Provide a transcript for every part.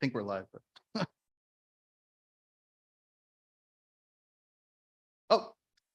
think we're live. But oh,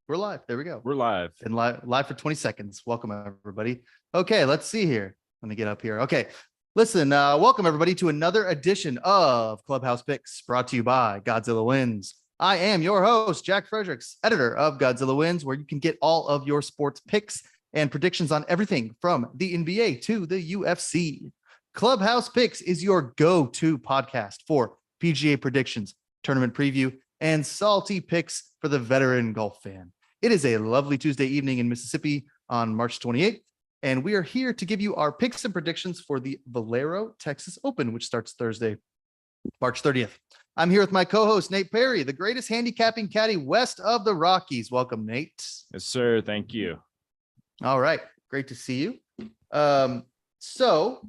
we're live. There we go. We're live. And live for 20 seconds. Welcome, everybody. Okay, let's see here. Let me get up here. Okay, listen, welcome, everybody, to another edition of Clubhouse Picks, brought to you by Godzilla Wins. I am your host, Jack Fredericks, editor of Godzilla Wins, where you can get all of your sports picks and predictions on everything from the NBA to the UFC. Clubhouse Picks is your go-to podcast for PGA predictions, tournament preview, and salty picks for the veteran golf fan. It is a lovely Tuesday evening in Mississippi on March 28th, and we are here to give you our picks and predictions for the Valero Texas Open, which starts Thursday, March 30th. I'm here with my co-host, Nate Perry, the greatest handicapping caddy west of the Rockies. Welcome, Nate. Yes, sir. Thank you. All right. Great to see you. So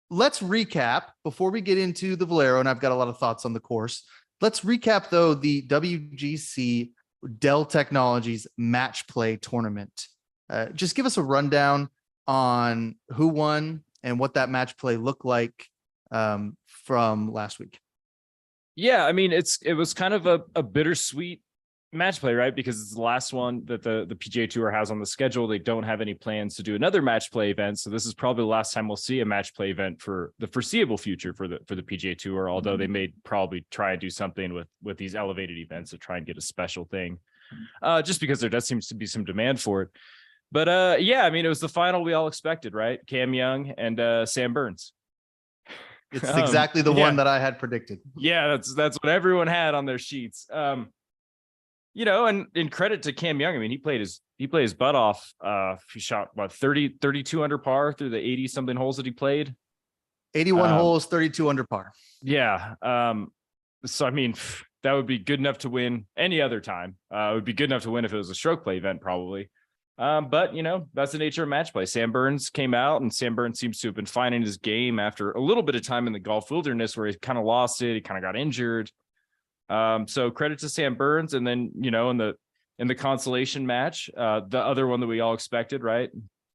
let's recap before we get into the Valero, and I've got a lot of thoughts on the course. Let's recap, though, the WGC Dell Technologies Match Play Tournament. Just give us a rundown on who won and what that match play looked like from last week. Yeah, I mean, it was kind of a bittersweet match play, right? Because it's the last one that the PGA Tour has on the schedule. They don't have any plans to do another match play event, so this is probably the last time we'll see a match play event for the foreseeable future for the PGA Tour. Although they may probably try and do something with these elevated events to try and get a special thing, just because there does seem to be some demand for it. But yeah, I mean, it was the final we all expected, right? Cam Young and Sam Burns. It's exactly the one that I had predicted. Yeah, that's what everyone had on their sheets. You know, and in credit to Cam Young, I mean, he played his butt off. He shot what 32 under par through the 80 something holes that he played. 81 holes, 32 under par. Yeah. So I mean, that would be good enough to win any other time. It would be good enough to win if it was a stroke play event, probably. But you know, that's the nature of match play. Sam Burns came out, and Sam Burns seems to have been finding his game after a little bit of time in the golf wilderness where he kind of lost it. He kind of got injured. So credit to Sam Burns. And then, you know, in the consolation match, the other one that we all expected, right?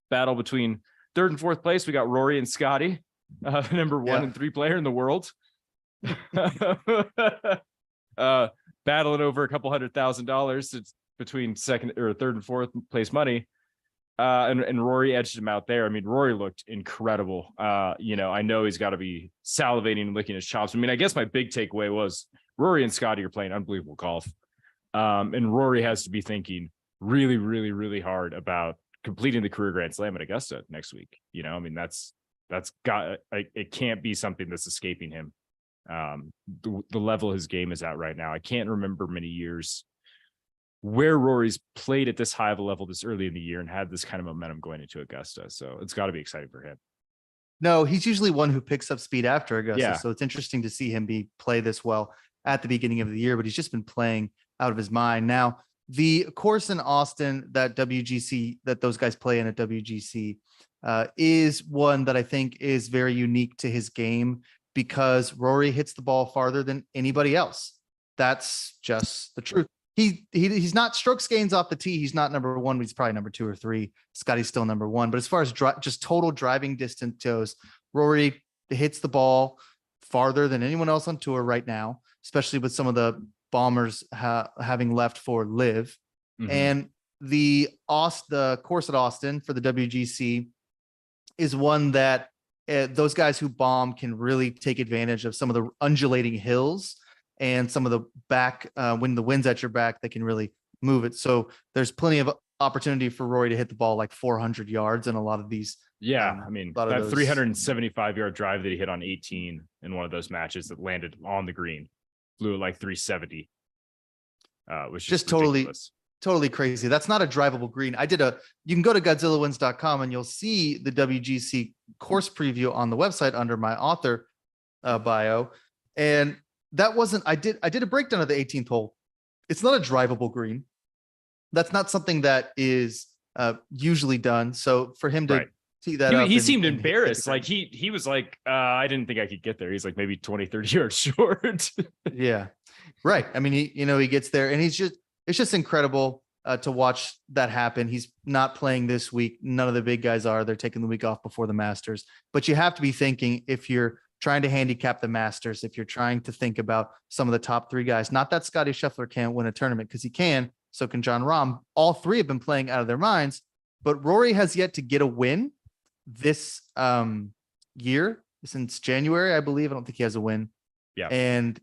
Battle between third and fourth place. We got Rory and Scotty, number 1 and 3 player in the world. Battling over a couple $100,000. It's between second or third and fourth place money. And Rory edged him out there. I mean, Rory looked incredible. You know, I know he's got to be salivating and licking his chops. I mean, I guess my big takeaway was Rory and Scotty are playing unbelievable golf. And Rory has to be thinking really, really, really hard about completing the career Grand Slam at Augusta next week. You know, I mean, it can't be something that's escaping him. The level his game is at right now. I can't remember many years where Rory's played at this high of a level this early in the year and had this kind of momentum going into Augusta. So it's got to be exciting for him. No, he's usually one who picks up speed after Augusta. Yeah. So it's interesting to see him play this well at the beginning of the year, but he's just been playing out of his mind. Now, the course in Austin that those guys play in at WGC is one that I think is very unique to his game because Rory hits the ball farther than anybody else. That's just the truth. He's not strokes gains off the tee. He's not number 1, but he's probably number 2 or 3. Scotty's still number 1. But as far as just total driving distance goes, Rory hits the ball farther than anyone else on tour right now, especially with some of the bombers having left for live. Mm-hmm. And the course at Austin for the WGC is one that those guys who bomb can really take advantage of some of the undulating hills and some of the back, when the wind's at your back, they can really move it. So there's plenty of opportunity for Rory to hit the ball like 400 yards in a lot of these. Yeah, I mean, that 375-yard drive that he hit on 18 in one of those matches that landed on the green, flew at like 370, which is just totally crazy. That's not a drivable green. You can go to GodzillaWins.com and you'll see the WGC course preview on the website under my author bio. And that wasn't, I did a breakdown of the 18th hole. It's not a drivable green. That's not something that is usually done. So for him to tee that up. He seemed embarrassed. Like he was like, I didn't think I could get there. He's like maybe 20, 30 yards short. Yeah. Right. I mean, he gets there and it's just incredible to watch that happen. He's not playing this week. None of the big guys are. They're taking the week off before the Masters. But you have to be thinking if you're trying to handicap the Masters, if you're trying to think about some of the top 3 guys, not that Scotty Scheffler can't win a tournament, because he can, so can John Rahm. All 3 have been playing out of their minds, but Rory has yet to get a win this year since January, I believe. I don't think he has a win. Yeah. And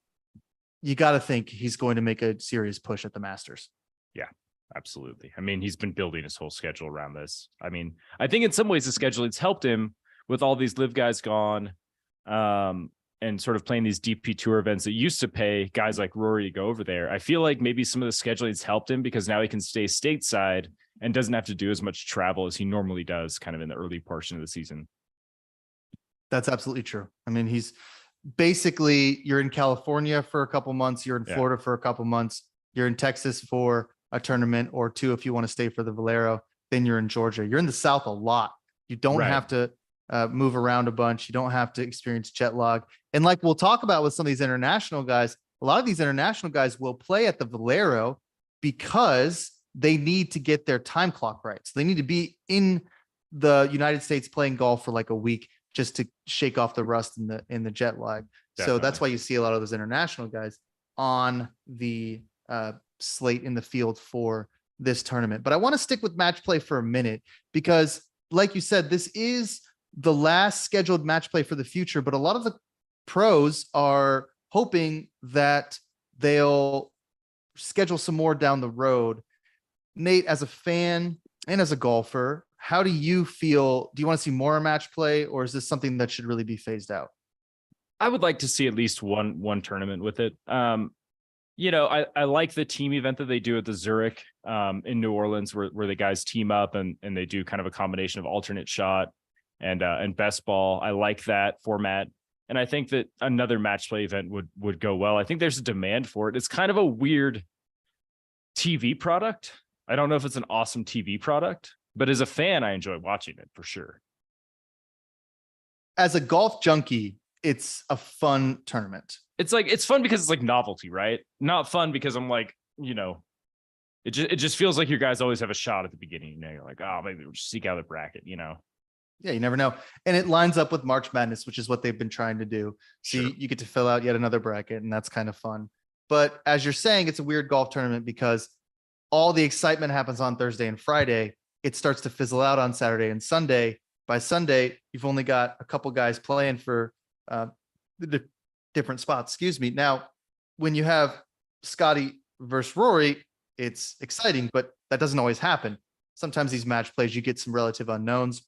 you got to think he's going to make a serious push at the Masters. Yeah, absolutely. I mean, he's been building his whole schedule around this. I mean, I think in some ways the schedule, it's helped him with all these live guys gone, and sort of playing these DP tour events that used to pay guys like Rory to go over there. I feel like maybe some of the scheduling's helped him because now he can stay stateside and doesn't have to do as much travel as he normally does kind of in the early portion of the season. That's absolutely true. I mean, he's basically, you're in California for a couple months, you're in Florida for a couple months, you're in Texas for a tournament or 2 if you want to stay for the Valero, then you're in Georgia. You're in the South a lot. You don't have to move around a bunch. You don't have to experience jet lag. And like we'll talk about with some of these international guys, a lot of these international guys will play at the Valero because they need to get their time clock right. So they need to be in the United States playing golf for like a week just to shake off the rust in the jet lag. Definitely. So that's why you see a lot of those international guys on the slate in the field for this tournament. But I want to stick with match play for a minute because, like you said, this is the last scheduled match play for the future, but a lot of the pros are hoping that they'll schedule some more down the road. Nate, as a fan and as a golfer, how do you feel? Do you want to see more match play, or is this something that should really be phased out? I would like to see at least one tournament with it. I like the team event that they do at the Zurich in New Orleans, where the guys team up and they do kind of a combination of alternate shot and best ball. I like that format. And I think that another match play event would go well. I think there's a demand for it. It's kind of a weird TV product. I don't know if it's an awesome TV product, but as a fan, I enjoy watching it for sure. As a golf junkie, it's a fun tournament. It's fun because it's like novelty, right? Not fun because I'm like, it just feels like your guys always have a shot at the beginning. You're like, oh, maybe we'll just seek out the bracket, Yeah, you never know. And it lines up with March Madness, which is what they've been trying to do. So sure. you get to fill out yet another bracket, and that's kind of fun. But as you're saying, it's a weird golf tournament because all the excitement happens on Thursday and Friday. It starts to fizzle out on Saturday and Sunday. By Sunday, you've only got a couple guys playing for the different spots. Excuse me. Now, when you have Scotty versus Rory, it's exciting, but that doesn't always happen. Sometimes these match plays, you get some relative unknowns.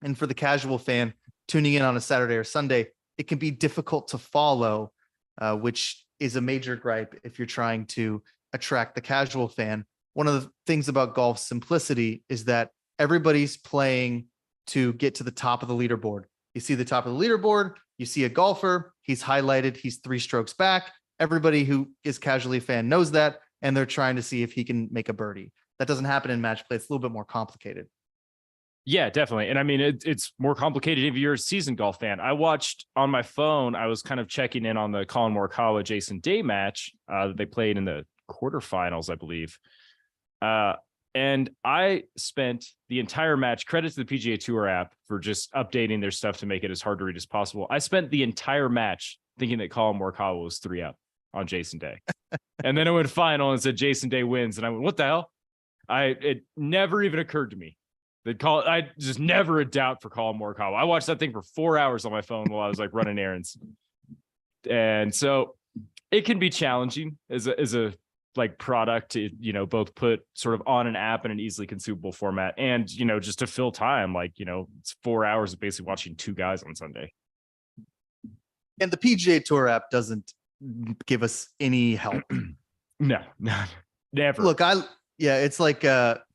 And for the casual fan tuning in on a Saturday or Sunday, it can be difficult to follow, which is a major gripe if you're trying to attract the casual fan. One of the things about golf's simplicity is that everybody's playing to get to the top of the leaderboard. You see the top of the leaderboard, you see a golfer, he's highlighted, he's 3 strokes back. Everybody who is casually a fan knows that, and they're trying to see if he can make a birdie. That doesn't happen in match play. It's a little bit more complicated. Yeah, definitely. And I mean, it's more complicated if you're a seasoned golf fan. I watched on my phone, I was kind of checking in on the Colin Morikawa Jason Day match that they played in the quarterfinals, I believe. And I spent the entire match, credit to the PGA Tour app for just updating their stuff to make it as hard to read as possible. I spent the entire match thinking that Colin Morikawa was 3 up on Jason Day. And then it went final and said Jason Day wins. And I went, what the hell? It never even occurred to me. I just never a doubt for Colin Morikawa. I watched that thing for 4 hours on my phone while I was like running errands. And so it can be challenging as a like product to, both put sort of on an app in an easily consumable format and, just to fill time, like, it's 4 hours of basically watching 2 guys on Sunday. And the PGA Tour app doesn't give us any help. No, never. Look, it's like,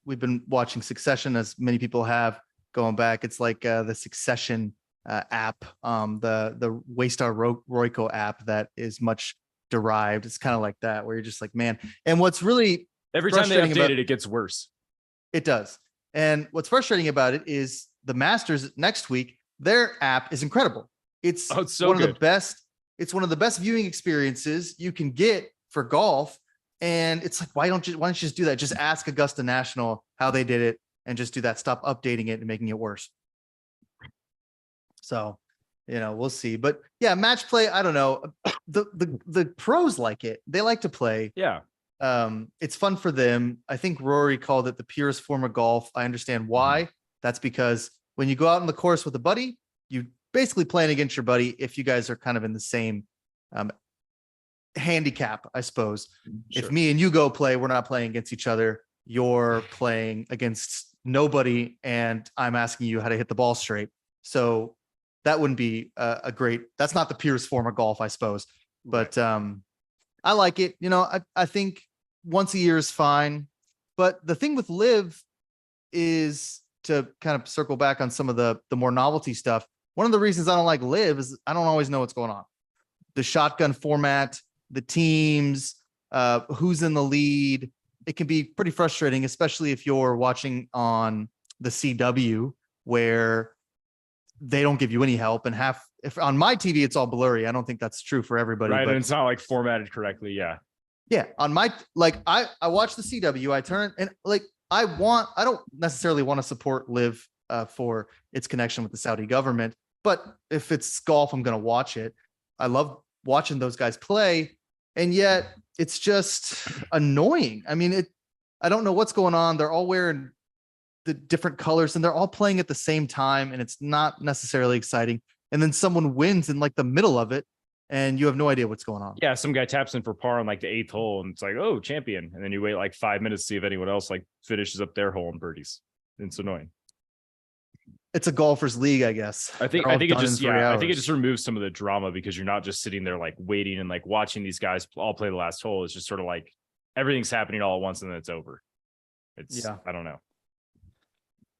we've been watching Succession, as many people have going back. It's like the Succession app, the Waystar Royco app that is much derived. It's kind of like that, where you're just like, man. And what's really every time they update it, it gets worse. It does. And what's frustrating about it is the Masters next week, their app is incredible. It's so one of the best. It's one of the best viewing experiences you can get for golf. And it's like, why don't you just do that? Just ask Augusta National how they did it and just do that. Stop updating it and making it worse. So we'll see. But yeah, match play, I don't know. The pros like it. They like to play. Yeah. It's fun for them. I think Rory called it the purest form of golf. I understand why. That's because when you go out on the course with a buddy, you basically playing against your buddy if you guys are kind of in the same handicap, I suppose. Sure. If me and you go play, we're not playing against each other. You're playing against nobody, and I'm asking you how to hit the ball straight. So that wouldn't be that's not the purest form of golf, I suppose. But I like it. I think once a year is fine. But the thing with Live is, to kind of circle back on some of the more novelty stuff. One of the reasons I don't like Live is I don't always know what's going on. The shotgun format, the teams, who's in the lead. It can be pretty frustrating, especially if you're watching on the CW where they don't give you any help. And if on my TV, it's all blurry. I don't think that's true for everybody. Right. But And it's not like formatted correctly. Yeah. Yeah. On my, I watch the CW, I turn and I don't necessarily want to support Live for its connection with the Saudi government, but if it's golf, I'm going to watch it. I love watching those guys play. And yet it's just annoying. I mean, I don't know what's going on. They're all wearing the different colors and they're all playing at the same time. And it's not necessarily exciting. And then someone wins in the middle of it and you have no idea what's going on. Yeah. Some guy taps in for par on the 8th hole and it's like, oh, champion. And then you wait 5 minutes to see if anyone else finishes up their hole and birdies. It's annoying. It's a golfer's league, I guess. I think it just removes some of the drama because you're not just sitting there waiting and watching these guys all play the last hole. It's just sort of everything's happening all at once and then it's over. I don't know.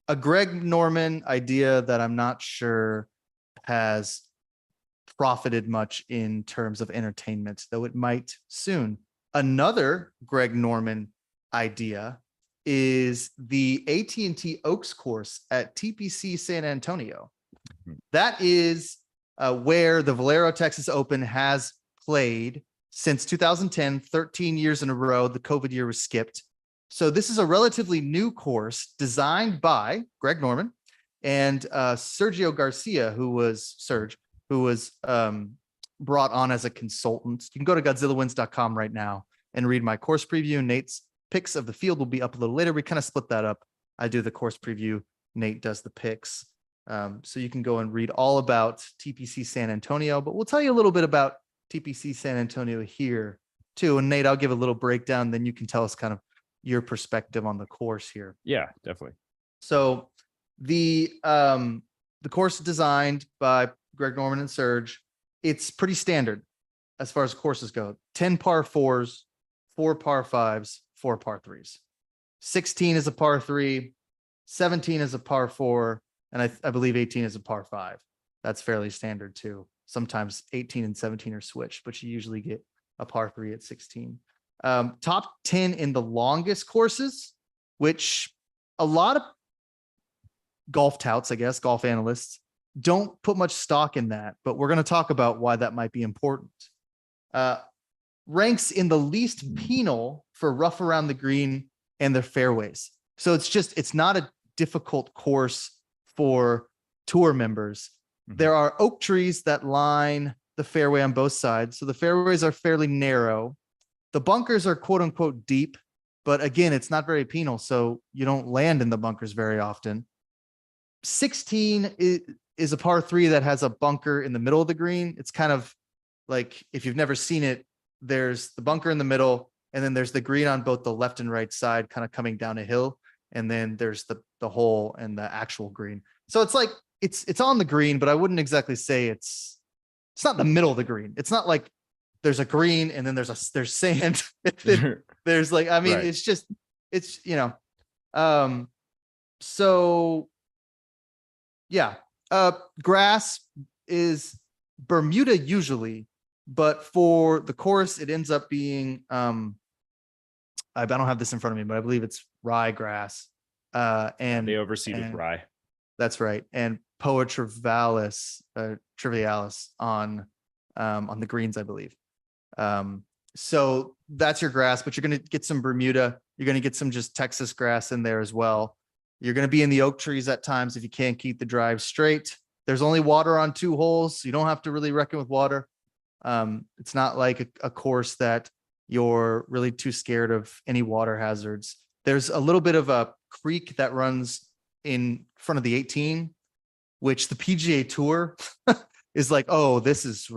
A Greg Norman idea that I'm not sure has profited much in terms of entertainment, though it might soon. Another Greg Norman idea is the AT&T Oaks course at TPC San Antonio. That is where the Valero Texas Open has played since 2010, 13 years in a row. The COVID year was skipped. So this is a relatively new course designed by Greg Norman and Sergio Garcia, who was brought on as a consultant. You can go to GodzillaWins.com right now and read my course preview. Nate's picks of the field will be up a little later. We kind of split that up. I do the course preview. Nate does the picks. So you can go and read all about TPC San Antonio, but we'll tell you a little bit about TPC San Antonio here too. And Nate, I'll give a little breakdown. Then you can tell us kind of your perspective on the course here. Yeah, definitely. So the course designed by Greg Norman and Serge, it's pretty standard as far as courses go. 10 par 4s, 4 par 5s, 4 par 3s. 16 is a par 3, 17 is a par 4, and I believe 18 is a par 5. That's fairly standard too. Sometimes 18 and 17 are switched, but you usually get a par 3 at 16. Top 10 in the longest courses, which a lot of golf touts, I guess, golf analysts don't put much stock in that, but we're going to talk about why that might be important. Ranks in the least penal for rough around the green and the fairways. So it's not a difficult course for tour members. Mm-hmm. There are oak trees that line the fairway on both sides. So the fairways are fairly narrow. The bunkers are quote unquote deep, but again, it's not very penal. So you don't land in the bunkers very often. 16 is a par 3 that has a bunker in the middle of the green. It's kind of like, if you've never seen it, there's the bunker in the middle, and then there's the green on both the left and right side, kind of coming down a hill. And then there's the hole and the actual green. So it's it's on the green, but I wouldn't exactly say it's not the middle of the green. It's not like there's a green and then there's sand. There's right. So yeah, grass is Bermuda usually, but for the course, it ends up being, I don't have this in front of me, but I believe it's rye grass. And they overseed with rye. That's right. And Poa trivialis on the greens, I believe. So that's your grass, but you're going to get some Bermuda. You're going to get some just Texas grass in there as well. You're going to be in the oak trees at times if you can't keep the drive straight. There's only water on 2 holes, so you don't have to really reckon with water. It's not like a course that you're really too scared of any water hazards. There's a little bit of a creek that runs in front of the 18, which the PGA Tour is like, oh, this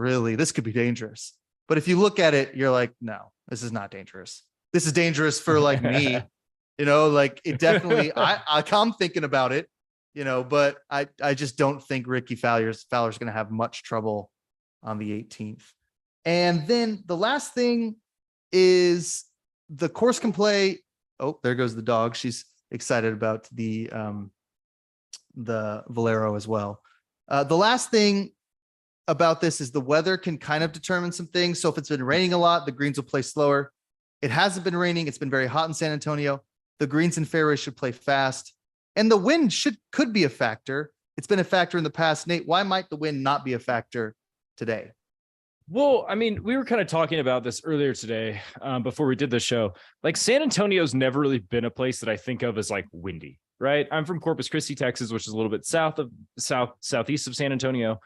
could be dangerous. But if you look at it, you're like, no, this is not dangerous. This is dangerous for like me, like it definitely, I'm thinking about it, but I just don't think Ricky Fowler's going to have much trouble on the 18th. And then the last thing is the course can play. Oh, there goes the dog. She's excited about the Valero as well. The last thing about this is the weather can kind of determine some things. So if it's been raining a lot, the greens will play slower. It hasn't been raining. It's been very hot in San Antonio. The greens and fairways should play fast. And the wind could be a factor. It's been a factor in the past. Nate, why might the wind not be a factor today? Well, I mean, we were kind of talking about this earlier today before we did the show. Like San Antonio's never really been a place that I think of as like windy, right? I'm from Corpus Christi, Texas, which is a little bit southeast of San Antonio,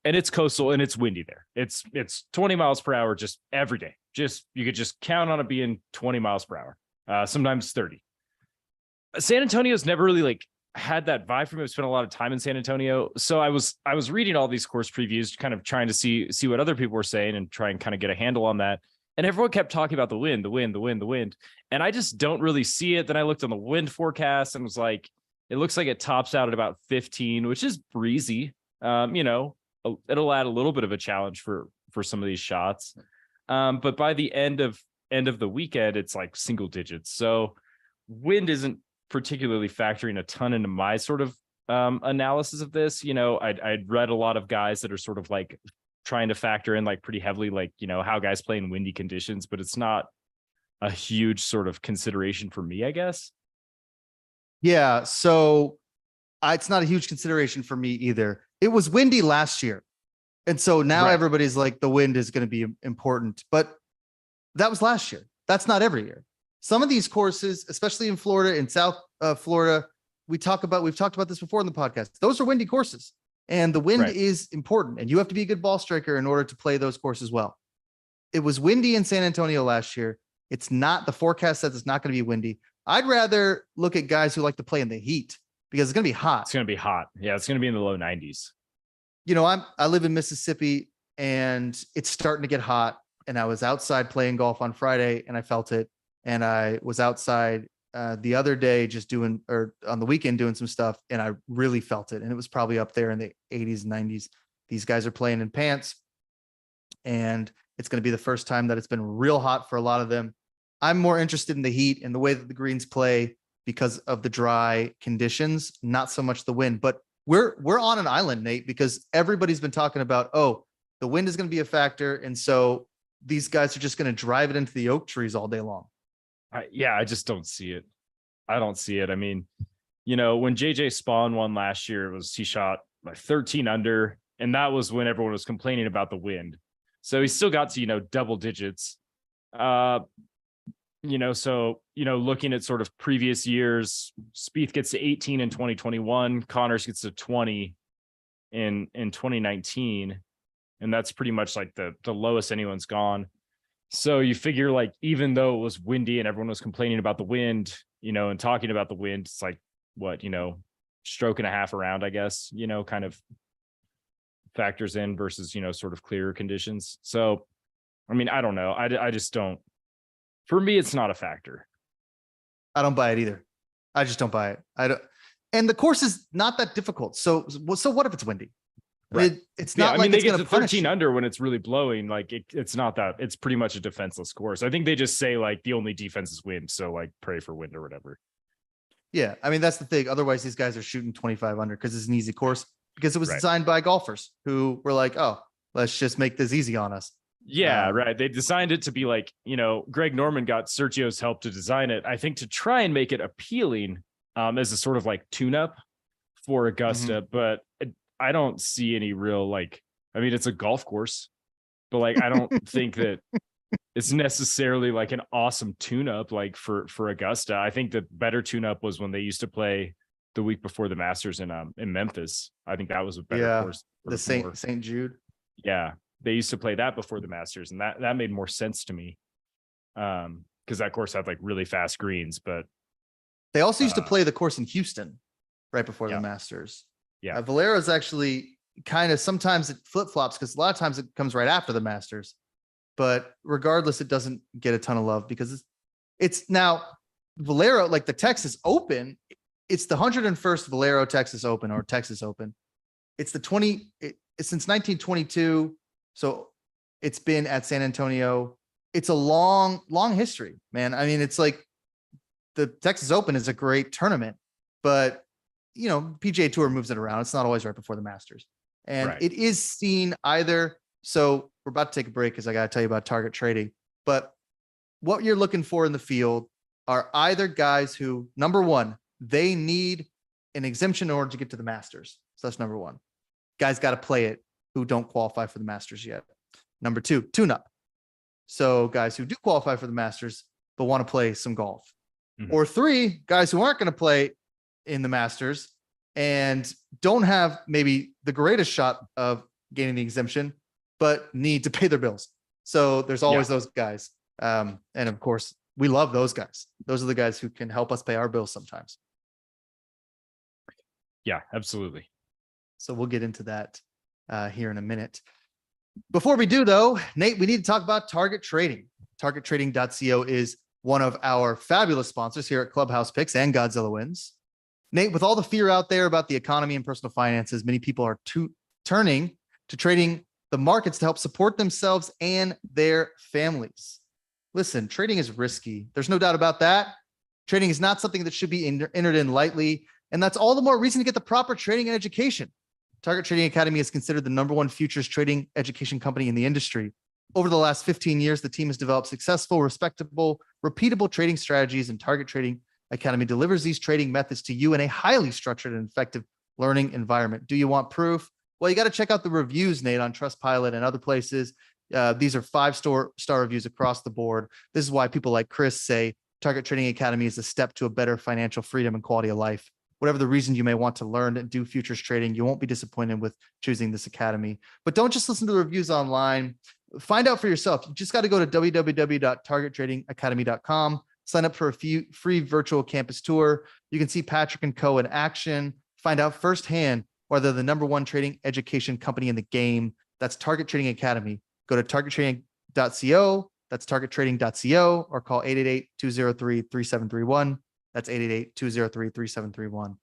and it's coastal and it's windy there. It's 20 miles per hour just every day. You could just count on it being 20 miles per hour, sometimes 30. San Antonio's never really like had that vibe for me. I've spent a lot of time in San Antonio. So I was reading all these course previews, kind of trying to see what other people were saying and try and kind of get a handle on that. And everyone kept talking about the wind. And I just don't really see it. Then I looked on the wind forecast and was like, it looks like it tops out at about 15, which is breezy. It'll add a little bit of a challenge for some of these shots. But by the end of the weekend, it's like single digits. So wind isn't particularly factoring a ton into my sort of analysis of this. I'd read a lot of guys that are sort of like trying to factor in like pretty heavily, like, how guys play in windy conditions, but it's not a huge sort of consideration for me, I guess. Yeah. So it's not a huge consideration for me either. It was windy last year. And so now Right. Everybody's like, the wind is going to be important, but that was last year. That's not every year. Some of these courses, especially in Florida, in South Florida, we've talked about this before in the podcast. Those are windy courses, and the wind is important, and you have to be a good ball striker in order to play those courses well. It was windy in San Antonio last year. It's not, the forecast says it's not going to be windy. I'd rather look at guys who like to play in the heat because it's going to be hot. It's going to be hot. Yeah, it's going to be in the low 90s. I live in Mississippi, and it's starting to get hot, and I was outside playing golf on Friday, and I felt it. And I was outside the other day on the weekend doing some stuff, and I really felt it. And it was probably up there in the 80s, 90s. These guys are playing in pants, and it's going to be the first time that it's been real hot for a lot of them. I'm more interested in the heat and the way that the greens play because of the dry conditions, not so much the wind. But we're on an island, Nate, because everybody's been talking about, oh, the wind is going to be a factor. And so these guys are just going to drive it into the oak trees all day long. I just don't see it. I don't see it. I mean, when JJ Spawn won last year, he shot like 13 under, and that was when everyone was complaining about the wind. So he still got to, double digits. Looking at sort of previous years, Spieth gets to 18 in 2021, Connors gets to 20 in 2019, and that's pretty much like the lowest anyone's gone. So you figure, like, even though it was windy and everyone was complaining about the wind, and talking about the wind, it's like, what, stroke and a half around, I guess, kind of factors in versus, sort of clearer conditions. So, I mean, I don't know. I just don't, for me, it's not a factor. I don't buy it either. I just don't buy it. I don't. And the course is not that difficult. So what if it's windy? Right. It's not like they it's get going to to 13 under when it's really blowing. Like it's not that. It's pretty much a defenseless course. I think they just say like the only defense is wind. So like pray for wind or whatever. Yeah, I mean that's the thing. Otherwise, these guys are shooting 25 under because it's an easy course because it was designed by golfers who were like, oh, let's just make this easy on us. Yeah, right. They designed it to be like, Greg Norman got Sergio's help to design it, I think, to try and make it appealing as a sort of like tune-up for Augusta. But I don't see any real, like, I mean, it's a golf course, but like, I don't think that it's necessarily like an awesome tune-up like for Augusta. I think the better tune-up was when they used to play the week before the Masters in Memphis. I think that was a better Yeah, course. the St. Jude. Yeah, they used to play that before the Masters, and that made more sense to me. Because that course had like really fast greens, but they also used to play the course in Houston right before the Yeah. Masters. Yeah. Valero is actually kind of, sometimes it flip flops because a lot of times it comes right after the Masters, but regardless, it doesn't get a ton of love because it's now Valero, like the Texas Open. It's the 101st Valero Texas Open or Texas Open. It's the it's since 1922. So it's been at San Antonio. It's a long history, man. I mean, it's like the Texas Open is a great tournament, but you know, PGA Tour moves it around. It's not always right before the Masters. And Right. it is seen either. So we're about to take a break because I got to tell you about target trading. But what you're looking for in the field are either guys who, number one, they need an exemption in order to get to the Masters. So that's number one. Guys got to play it who don't qualify for the Masters yet. Number two, tune-up. So guys who do qualify for the Masters but want to play some golf. Mhm. Or three, guys who aren't going to play in the Masters and don't have maybe the greatest shot of gaining the exemption, but need to pay their bills. So there's always those guys. And of course, we love those guys. Those are the guys who can help us pay our bills sometimes. Yeah, absolutely. So we'll get into that here in a minute. Before we do, though, Nate, we need to talk about Target Trading. TargetTrading.co is one of our fabulous sponsors here at Clubhouse Picks and Godzilla Wins. Nate, with all the fear out there about the economy and personal finances, many people are turning to trading the markets to help support themselves and their families. Listen, trading is risky. There's no doubt about that. Trading is not something that should be entered in lightly, and that's all the more reason to get the proper training and education. Target Trading Academy is considered the #1 futures trading education company in the industry. Over the last 15 years, the team has developed successful, respectable, repeatable trading strategies, and Target Trading Academy delivers these trading methods to you in a highly structured and effective learning environment. Do you want proof? Well, you got to check out the reviews, Nate, on Trustpilot and other places. These are 5-star reviews across the board. This is why people like Chris say Target Trading Academy is a step to a better financial freedom and quality of life. Whatever the reason you may want to learn and do futures trading, you won't be disappointed with choosing this academy. But don't just listen to the reviews online. Find out for yourself. You just got to go to www.targettradingacademy.com. Sign up for a free virtual campus tour. You can see Patrick and Co. in action. Find out firsthand whether they're the #1 trading education company in the game. That's Target Trading Academy. Go to targettrading.co. That's targettrading.co, or call 888-203-3731. That's 888-203-3731.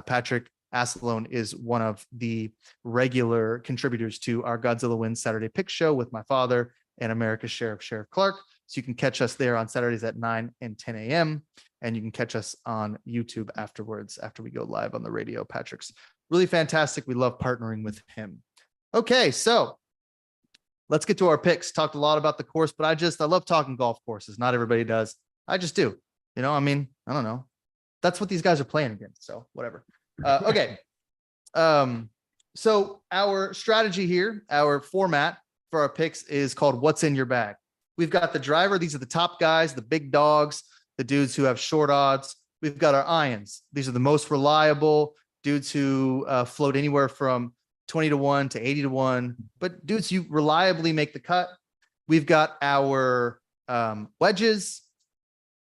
Patrick Asselone is one of the regular contributors to our Godzilla Wins Saturday Pick Show with my father and America's Sheriff Clark. So you can catch us there on Saturdays at 9 and 10 a.m. And you can catch us on YouTube afterwards, after we go live on the radio. Patrick's really fantastic. We love partnering with him. Okay, so let's get to our picks. Talked a lot about the course, but I love talking golf courses. Not everybody does. I just do. You know, I mean, I don't know. That's what these guys are playing against. So whatever. Okay. So our strategy here, our format for our picks is called What's in Your Bag. We've got the driver. These are the top guys, the big dogs, the dudes who have short odds. We've got our irons. These are the most reliable dudes who float anywhere from 20-1 to 80-1, but dudes you reliably make the cut. We've got our wedges,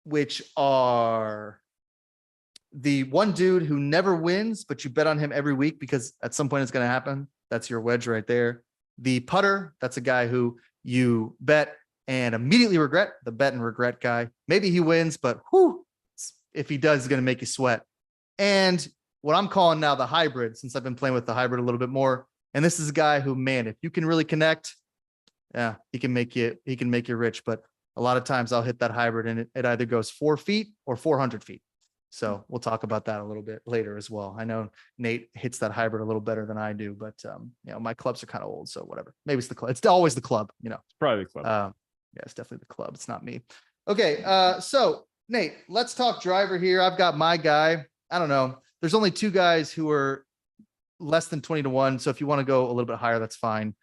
which are the one dude who never wins, but you bet on him every week because at some point it's going to happen. That's your wedge right there. The putter, that's a guy who you bet and immediately regret, the bet and regret guy. Maybe he wins, but if he does, he's going to make you sweat. And what I'm calling now the hybrid, since I've been playing with the hybrid a little bit more. And this is a guy who, man, if you can really connect, yeah, he can make you rich. But a lot of times I'll hit that hybrid and it either goes 4 feet or 400 feet. So we'll talk about that a little bit later as well. I know Nate hits that hybrid a little better than I do, but you know, my clubs are kind of old, so whatever. Maybe it's the club. It's always the club, you know. It's probably the club. Yeah, it's definitely the club. It's not me. Okay, so Nate, let's talk driver here. I've got my guy. I don't know. There's only 2 guys who are less than 20-1. So if you want to go a little bit higher, that's fine.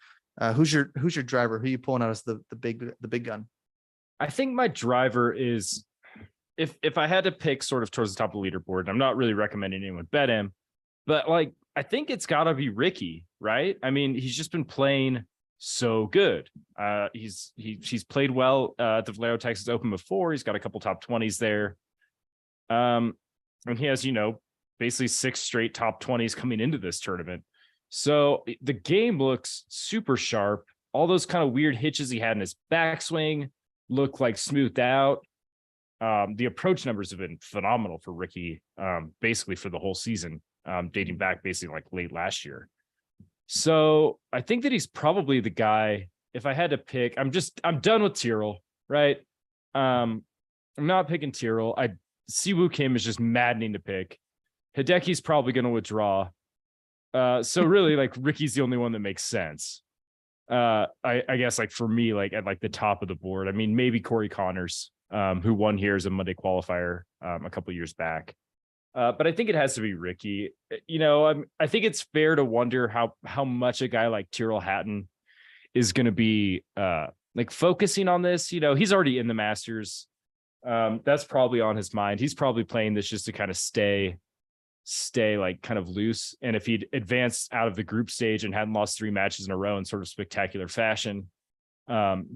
Who's your driver? Who are you pulling out as the big gun? I think my driver is if I had to pick sort of towards the top of the leaderboard, and I'm not really recommending anyone bet him, but like I think it's got to be Ricky, right? I mean, he's just been playing so good. He's played well at the Valero Texas Open before. He's got a couple top 20s there. And he has, basically 6 straight top 20s coming into this tournament. So the game looks super sharp. All those kind of weird hitches he had in his backswing look like smoothed out. The approach numbers have been phenomenal for Ricky, basically for the whole season, dating back basically like late last year. So I think that he's probably the guy. If I had to pick, I'm done with Tyrrell, right? I'm not picking Tyrrell. Siwoo Kim is just maddening to pick. Hideki's probably going to withdraw. So really, like Ricky's the only one that makes sense. I guess like for me, like at like the top of the board. I mean, maybe Corey Connors, who won here as a Monday qualifier a couple years back. But I think it has to be Ricky. I think it's fair to wonder how much a guy like Tyrrell Hatton is going to be like focusing on this. He's already in the Masters. That's probably on his mind. He's probably playing this just to kind of stay like kind of loose. And if he'd advanced out of the group stage and hadn't lost 3 matches in a row in sort of spectacular fashion,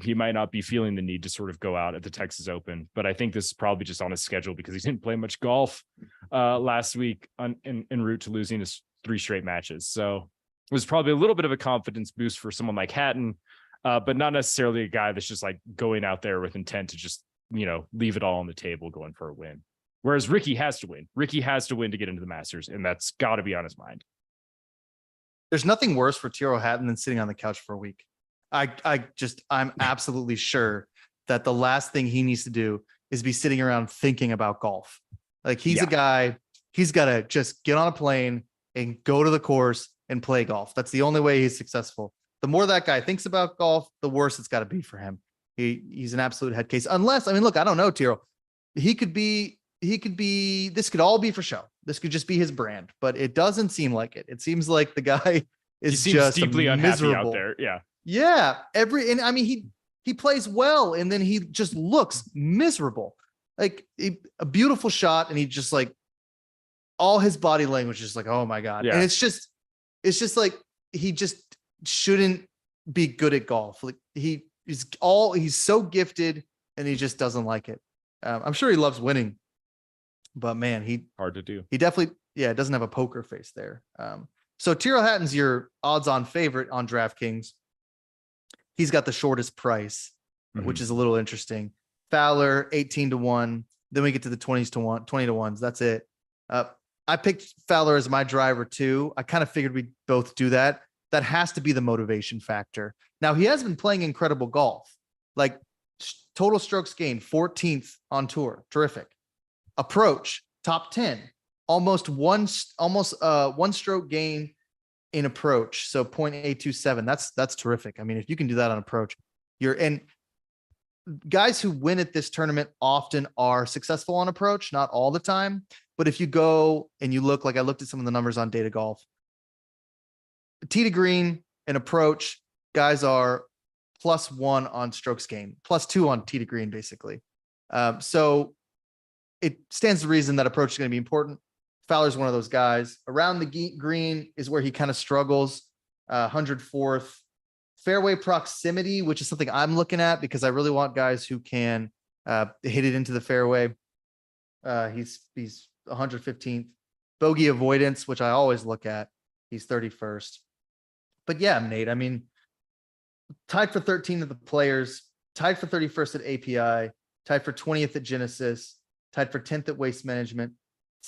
he might not be feeling the need to sort of go out at the Texas Open. But I think this is probably just on his schedule because he didn't play much golf last week en route to losing his 3 straight matches. So it was probably a little bit of a confidence boost for someone like Hatton, but not necessarily a guy that's just like going out there with intent to just, leave it all on the table going for a win. Whereas Ricky has to win. Ricky has to win to get into the Masters, and that's got to be on his mind. There's nothing worse for Tyrrell Hatton than sitting on the couch for a week. I'm absolutely sure that the last thing he needs to do is be sitting around thinking about golf. Like he's a guy, he's got to just get on a plane and go to the course and play golf. That's the only way he's successful. The more that guy thinks about golf, the worse it's got to be for him. He's an absolute head case. Unless, I mean, look, I don't know, Tyrrell. This could all be for show. This could just be his brand, but it doesn't seem like it. It seems like the guy is just deeply unhappy out there. Yeah. Yeah. And I mean, he plays well and then he just looks miserable. Like a beautiful shot. And he just like all his body language is like, oh my God. Yeah. And it's just like, he just shouldn't be good at golf. Like he's so gifted and he just doesn't like it. I'm sure he loves winning, but man, hard to do. He definitely, doesn't have a poker face there. So Tyrrell Hatton's your odds-on favorite on DraftKings. He's got the shortest price, which is a little interesting. Fowler 18-1. Then we get to the 20-1s. That's it. I picked Fowler as my driver too. I kind of figured we'd both do that. That has to be the motivation factor. Now he has been playing incredible golf, like total strokes gained 14th on tour. Terrific. Approach top 10, almost one stroke gain in approach. So 0.827. That's terrific. I mean, if you can do that on approach, and guys who win at this tournament often are successful on approach, not all the time. But if you go and you look, like I looked at some of the numbers on Data Golf, tee to green and approach, guys are +1 on strokes gained, +2 on tee to green, basically. So it stands to reason that approach is going to be important. Fowler's one of those guys. Around the green is where he kind of struggles. 104th. Fairway proximity, which is something I'm looking at because I really want guys who can hit it into the fairway. He's 115th. Bogey avoidance, which I always look at. He's 31st. But yeah, Nate, I mean, tied for 13th of the players, tied for 31st at API, tied for 20th at Genesis, tied for 10th at Waste Management,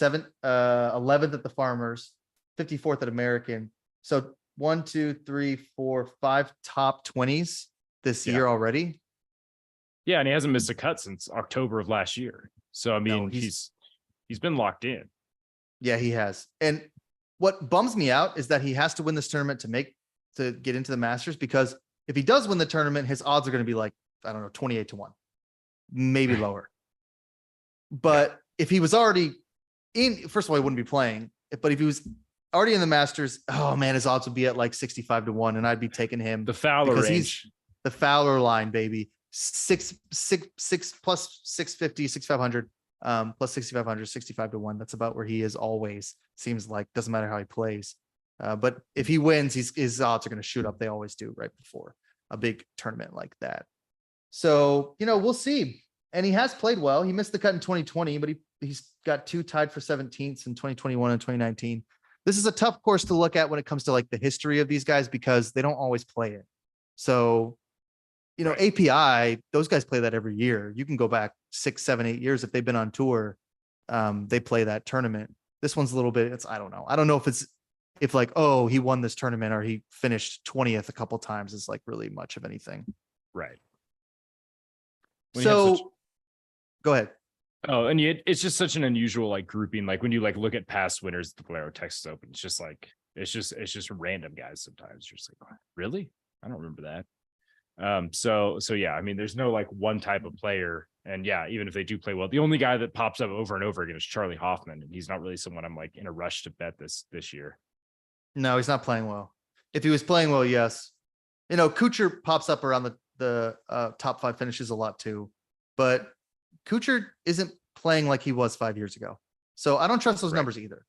11th at the Farmers, 54th at American. So 1, 2, 3, 4, 5 top 20s this year already. Yeah, and he hasn't missed a cut since October of last year. So I mean, he's been locked in. Yeah, he has. And what bums me out is that he has to win this tournament to get into the Masters, because if he does win the tournament, his odds are going to be like, I don't know, 28-1, maybe lower. But if he was already in, first of all, he wouldn't be playing. But if he was already in the Masters, oh man, his odds would be at like 65-1, and I'd be taking him. The Fowler range. He's the Fowler line, baby. 6 plus 650, 6,500. plus 6,500, 65 to 1. That's about where he is always. Seems like, doesn't matter how he plays. But if he wins, his odds are going to shoot up. They always do right before a big tournament like that. So, we'll see. And he has played well. He missed the cut in 2020, but he's got 2 tied for 17th in 2021 and 2019. This is a tough course to look at when it comes to like the history of these guys, because they don't always play it. So, API, those guys play that every year. You can go back 6, 7, 8 years. If they've been on tour, they play that tournament. This one's a little bit, I don't know. I don't know if like, oh, he won this tournament or he finished 20th a couple times is like really much of anything. Right. So go ahead. Oh, and it's just such an unusual like grouping. Like when you like look at past winners of the Valero Texas Open, it's just like it's just random guys sometimes. You're just like, really? I don't remember that. So yeah, I mean, there's no like one type of player. And yeah, even if they do play well, the only guy that pops up over and over again is Charlie Hoffman, and he's not really someone I'm like in a rush to bet this year. No, he's not playing well. If he was playing well, yes. Kuchar pops up around the top 5 finishes a lot too, but Kuchar isn't playing like he was 5 years ago. So I don't trust those numbers either.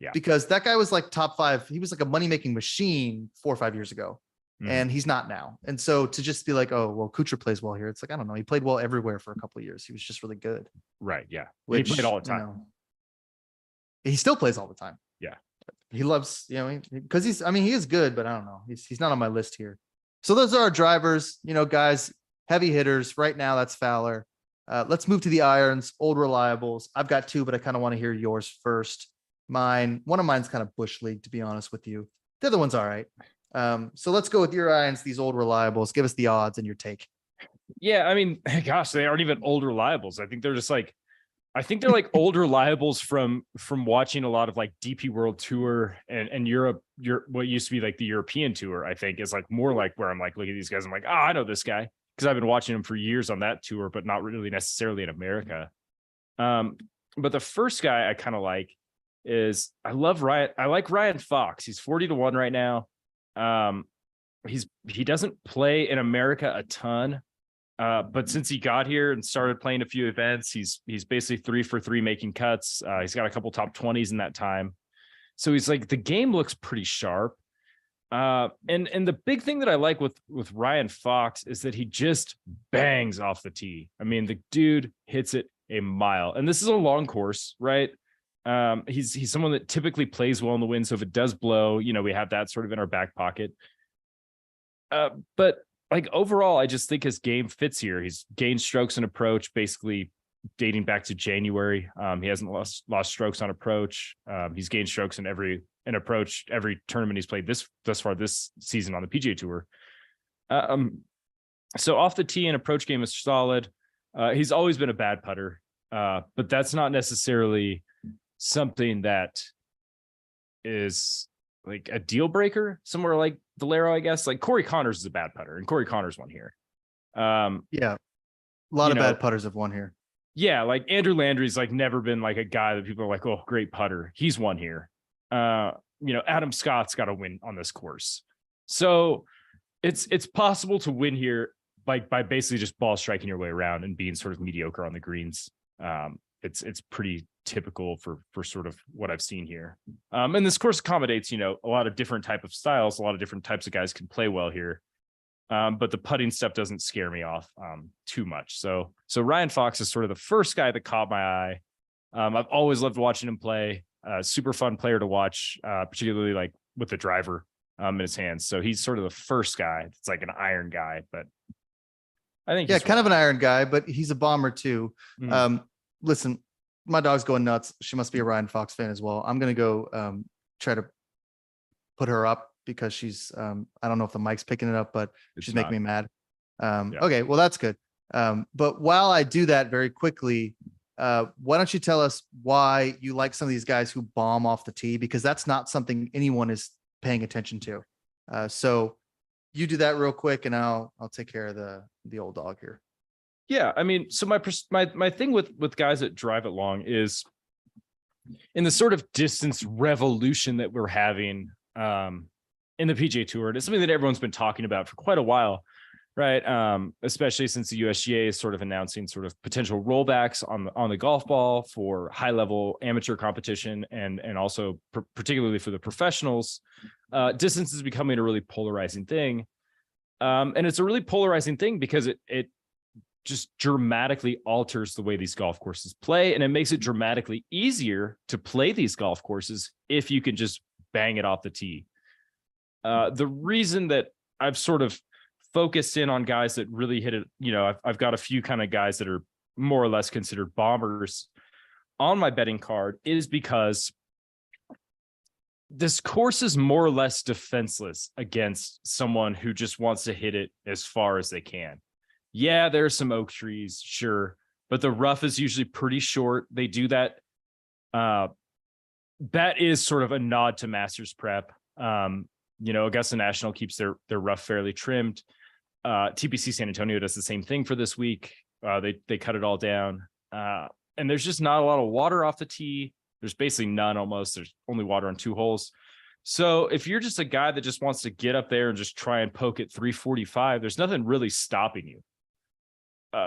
Yeah. Because that guy was like top 5. He was like a money-making machine 4 or 5 years ago. And he's not now. And so to just be like, oh, well, Kuchar plays well here. It's like, I don't know. He played well everywhere for a couple of years. He was just really good. Right. Yeah. Which, he played all the time. He still plays all the time. Yeah. He loves, because he is good, but I don't know. He's not on my list here. So those are our drivers, guys, heavy hitters. Right now, that's Fowler. Let's move to the irons, old reliables. I've got 2, but I kind of want to hear yours first. One of mine's kind of bush league, to be honest with you. The other one's all right. So let's go with your irons, these old reliables. Give us the odds and your take. Yeah, I mean, gosh, they aren't even old reliables. I think they're like old reliables from watching a lot of like DP World Tour and Europe, what used to be like the European Tour. I think is like more like where I'm like, look at these guys. I'm like, oh, I know this guy because I've been watching him for years on that tour, but not really necessarily in America. But the first guy I kind of like is I like Ryan Fox. He's 40 to 1 right now. He doesn't play in America a ton. But since he got here and started playing a few events, he's basically 3 for 3 making cuts. He's got a couple top 20s in that time. So he's like, the game looks pretty sharp. And the big thing that I like with Ryan Fox is that he just bangs off the tee. I mean, the dude hits it a mile, and this is a long course, right? He's someone that typically plays well in the wind. So if it does blow, we have that sort of in our back pocket. But like overall, I just think his game fits here. He's gained strokes and approach basically dating back to January. He hasn't lost strokes on approach. He's gained strokes in approach every tournament he's played thus far this season on the PGA Tour. So off the tee and approach game is solid. He's always been a bad putter, but that's not necessarily something that is like a deal breaker somewhere like Valero, I guess. Like Corey Connors is a bad putter, and Corey Connors won here. Yeah, a lot of bad putters have won here. Yeah, like Andrew Landry's like never been like a guy that people are like, oh, great putter. He's won here. Adam Scott's got to win on this course. So it's possible to win here by basically just ball striking your way around and being sort of mediocre on the greens. It's pretty typical for sort of what I've seen here. And this course accommodates, a lot of different type of styles, a lot of different types of guys can play well here. But the putting stuff doesn't scare me off too much. So Ryan Fox is sort of the first guy that caught my eye. I've always loved watching him play. Super fun player to watch, particularly like with the driver in his hands. So he's sort of the first guy. It's like an iron guy, but I think kind of an iron guy, but he's a bomber too. Mm-hmm. Listen, my dog's going nuts. She must be a Ryan Fox fan as well. I'm gonna go try to put her up because she's I don't know if the mic's picking it up, but she's making me mad. Okay, well that's good. But while I do that very quickly, why don't you tell us why you like some of these guys who bomb off the tee? Because that's not something anyone is paying attention to. So you do that real quick, and I'll take care of the old dog here. Yeah, I mean, so my thing with guys that drive it long is in the sort of distance revolution that we're having in the PGA Tour. And it's something that everyone's been talking about for quite a while, Right. Especially since the USGA is sort of announcing sort of potential rollbacks on the golf ball for high level amateur competition and also particularly for the professionals. Distance is becoming a really polarizing thing. And it's a really polarizing thing because it just dramatically alters the way these golf courses play, and it makes it dramatically easier to play these golf courses if you can just bang it off the tee. The reason that I've sort of focused in on guys that really hit it, I've got a few kind of guys that are more or less considered bombers on my betting card is because this course is more or less defenseless against someone who just wants to hit it as far as they can. Yeah, there's some oak trees, sure, but the rough is usually pretty short. They do that. That is sort of a nod to Masters prep. Augusta National keeps their rough fairly trimmed. TPC San Antonio does the same thing for this week. They cut it all down. And there's just not a lot of water off the tee. There's basically none almost. There's only water on 2 holes. So if you're just a guy that just wants to get up there and just try and poke at 345, there's nothing really stopping you.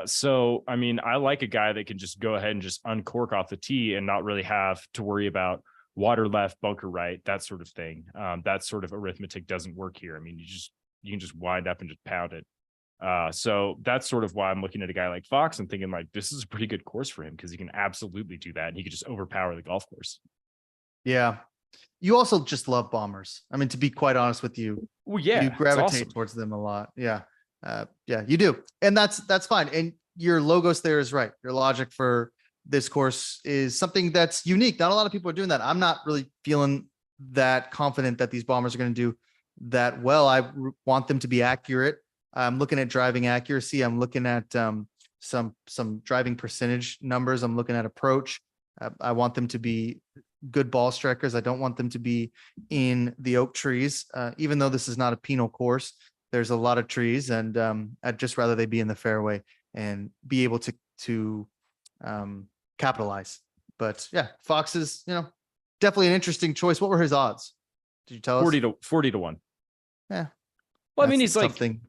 So, I mean, I like a guy that can just go ahead and just uncork off the tee and not really have to worry about water left, bunker right, that sort of thing. That sort of arithmetic doesn't work here. I mean, you can just wind up and just pound it. So that's sort of why I'm looking at a guy like Fox and thinking like, this is a pretty good course for him because he can absolutely do that. And he could just overpower the golf course. Yeah. You also just love bombers. I mean, to be quite honest with you, well, yeah, you gravitate awesome. towards them a lot. Yeah. Yeah, you do. And that's fine. And your logos there is right. Your logic for this course is something that's unique. Not a lot of people are doing that. I'm not really feeling that confident that these bombers are going to do that well. I want them to be accurate. I'm looking at driving accuracy. I'm looking at some driving percentage numbers. I'm looking at approach. I want them to be good ball strikers. I don't want them to be in the oak trees, even though this is not a penal course. There's a lot of trees, and I'd just rather they be in the fairway and be able to capitalize. But yeah, Fox is, definitely an interesting choice. What were his odds? Did you tell us? 40 to 1. Yeah. Well, I mean, he's like, something.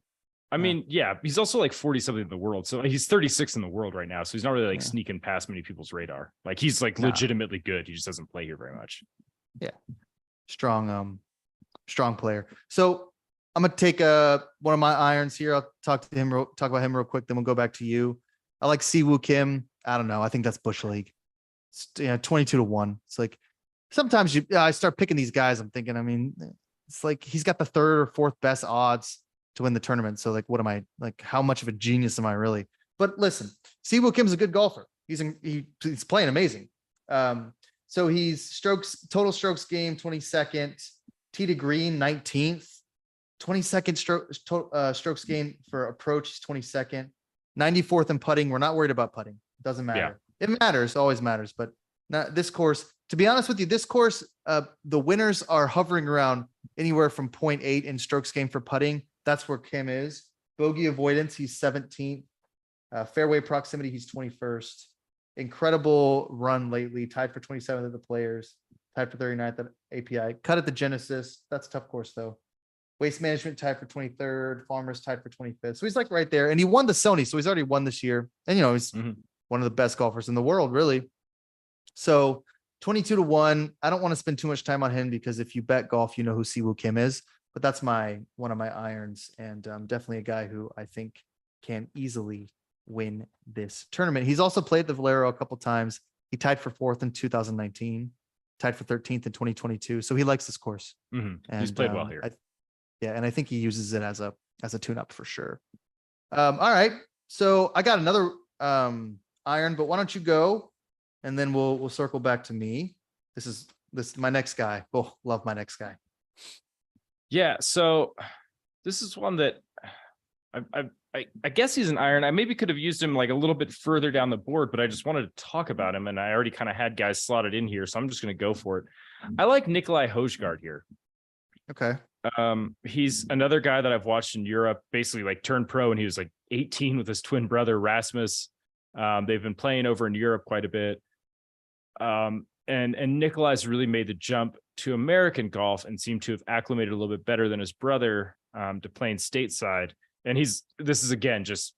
Yeah, he's also like 40 something in the world. So he's 36 in the world right now. So he's not really like sneaking past many people's radar. Like he's like legitimately good. He just doesn't play here very much. Yeah. Strong player. So I'm going to take one of my irons here. I'll talk about him real quick. Then we'll go back to you. I like Siwoo Kim. I don't know. I think that's Bush League. It's, 22 to 1. It's like sometimes I start picking these guys. I'm thinking, I mean, it's like he's got the 3rd or 4th best odds to win the tournament. So like, what am I like? How much of a genius am I really? But listen, Siwoo Kim's a good golfer. He's playing amazing. So he's total strokes game 22nd, tee to green 19th, 22nd strokes gained for approach is 22nd, 94th in putting. We're not worried about putting. It doesn't matter. Yeah. It matters, always matters. But not this course. To be honest with you, this course, the winners are hovering around anywhere from 0.8 in strokes gained for putting. That's where Kim is. Bogey avoidance, he's 17th. Fairway proximity, he's 21st. Incredible run lately. Tied for 27th of the players. Tied for 39th at API. Cut at the Genesis. That's a tough course though. Waste Management tied for 23rd. Farmers tied for 25th. So he's like right there. And he won the Sony. So he's already won this year. And he's one of the best golfers in the world, really. So 22 to 1. I don't want to spend too much time on him because if you bet golf, you know who Siwoo Kim is. But that's one of my irons, and definitely a guy who I think can easily win this tournament. He's also played the Valero a couple times. He tied for 4th in 2019, tied for 13th in 2022. So he likes this course. And he's played well here. And I think he uses it as a tune-up for sure. All right, so I got another iron, but why don't you go, and then we'll circle back to me. This is my next guy. Oh, love my next guy. Yeah, so this is one that I guess he's an iron. I maybe could have used him like a little bit further down the board, but I just wanted to talk about him, and I already kind of had guys slotted in here, so I'm just going to go for it. I like Nikolai Hojgaard here. Okay. He's another guy that I've watched in Europe, basically like turned pro, and he was like 18 with his twin brother Rasmus. They've been playing over in Europe quite a bit. And Nikolai's really made the jump to American golf and seemed to have acclimated a little bit better than his brother to playing stateside. and this is again just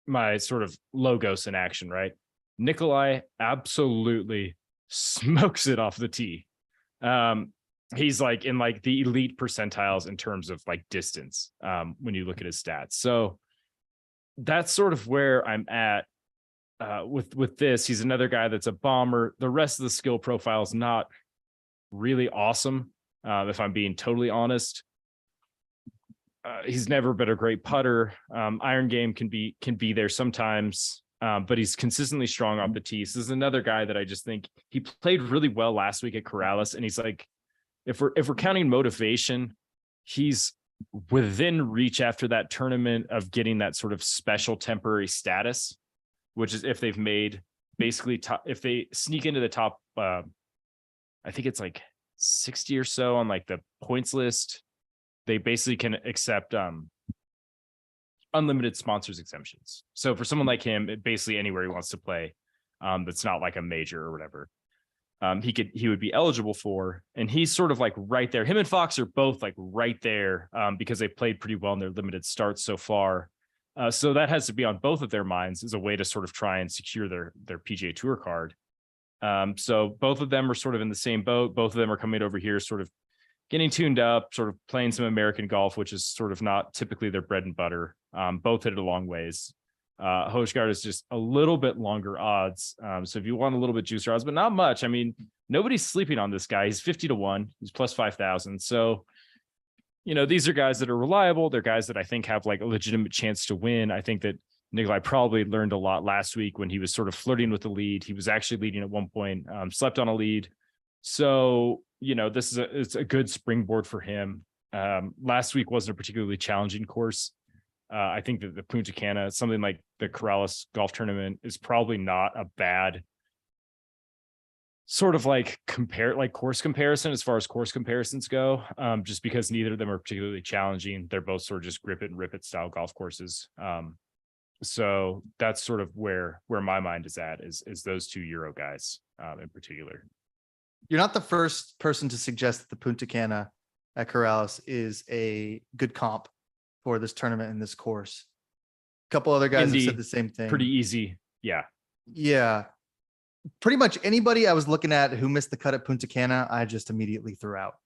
my sort of logos in action, right? Nikolai absolutely smokes it off the tee. He's like in like the elite percentiles in terms of like distance when you look at his stats. So that's sort of where I'm at with this. He's another guy that's a bomber. The rest of the skill profile is not really awesome, if I'm being totally honest. He's never been a great putter. Iron game can be there sometimes, but he's consistently strong off the tee. So this is another guy that I just think he played really well last week at Corrales, and he's like, if we're counting motivation, he's within reach after that tournament of getting that sort of special temporary status, which is if they've made basically if they sneak into the top, I think it's like 60 or so on like the points list, they basically can accept unlimited sponsors exemptions. So for someone like him, basically anywhere he wants to play, that's not like a major or whatever, he would be eligible for. And he's sort of like right there. Him and Fox are both like right there, because they played pretty well in their limited starts so far. So that has to be on both of their minds as a way to sort of try and secure their PGA Tour card. So both of them are sort of in the same boat. Both of them are coming over here, sort of getting tuned up, sort of playing some American golf, which is sort of not typically their bread and butter. Both hit it a long ways. Hojgaard is just a little bit longer odds. So if you want a little bit juicier odds, but not much. I mean, nobody's sleeping on this guy. He's 50-1. He's plus 5,000. So, these are guys that are reliable. They're guys that I think have like a legitimate chance to win. I think that Nikolai probably learned a lot last week when he was sort of flirting with the lead. He was actually leading at one point, slept on a lead. So, it's a good springboard for him. Last week wasn't a particularly challenging course. I think that the Punta Cana, something like the Corrales golf tournament, is probably not a bad sort of like course comparison as far as course comparisons go, just because neither of them are particularly challenging. They're both sort of just grip it and rip it style golf courses. So that's sort of where my mind is at, is those two Euro guys in particular. You're not the first person to suggest that the Punta Cana at Corrales is a good comp for this tournament and this course. A couple other guys have said the same thing. Pretty easy. Yeah. Pretty much anybody I was looking at who missed the cut at Punta Cana, I just immediately threw out.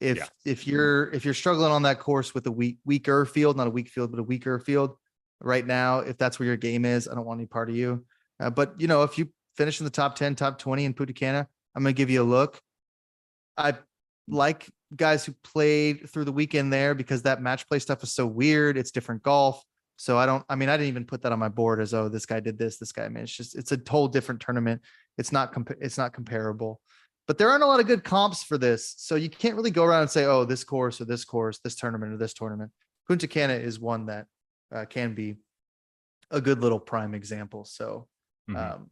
If you're struggling on that course with a weaker field, not a weak field, but a weaker field right now, if that's where your game is, I don't want any part of you. But if you finish in the top 10, top 20 in Punta Cana, I'm going to give you a look. I like guys who played through the weekend there because that match play stuff is so weird. It's different golf. So I didn't even put that on my board as, oh, this guy did this guy. I mean, it's a whole different tournament. It's not comparable, but there aren't a lot of good comps for this. So you can't really go around and say, oh, this course, this tournament or this tournament. Punta Cana is one that can be a good little prime example. So,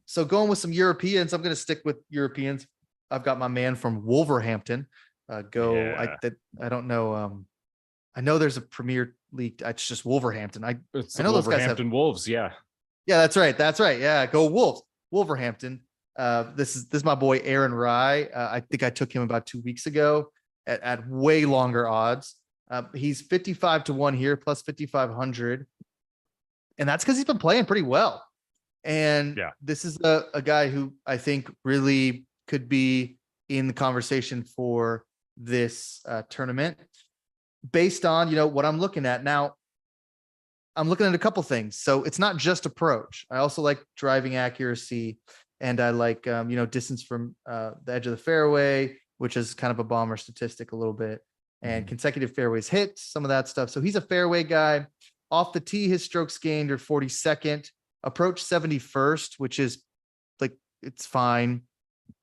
so going with some Europeans, I'm going to stick with Europeans. I've got my man from Wolverhampton. I don't know. I know there's a Premier League. It's just Wolverhampton. I know those guys have Wolves. Yeah, that's right. Yeah, go Wolves. Wolverhampton. This is my boy Aaron Rye. I think I took him about 2 weeks ago at way longer odds. He's 55-1 here, plus 5,500, and that's because he's been playing pretty well. And this is a guy who I think really could be in the conversation for this tournament based on, what I'm looking at now. I'm looking at a couple things. So it's not just approach. I also like driving accuracy, and I like, distance from the edge of the fairway, which is kind of a bomber statistic a little bit, and consecutive fairways hit, some of that stuff. So he's a fairway guy. Off the tee, his strokes gained are 42nd, approach 71st, which is like, it's fine.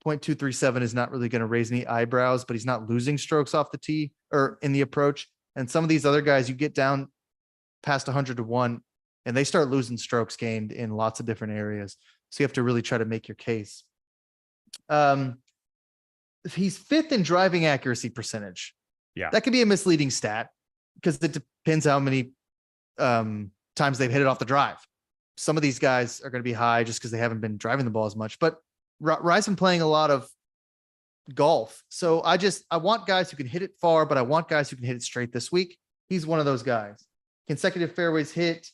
0.237 is not really going to raise any eyebrows, but he's not losing strokes off the tee or in the approach. And some of these other guys, you get down past 100-1 and they start losing strokes gained in lots of different areas. So you have to really try to make your case. He's fifth in driving accuracy percentage. Yeah, that could be a misleading stat because it depends how many times they've hit it off the drive. Some of these guys are going to be high just because they haven't been driving the ball as much, but Rye's been playing a lot of golf. So I want guys who can hit it far, but I want guys who can hit it straight this week. He's one of those guys. consecutive fairways hit,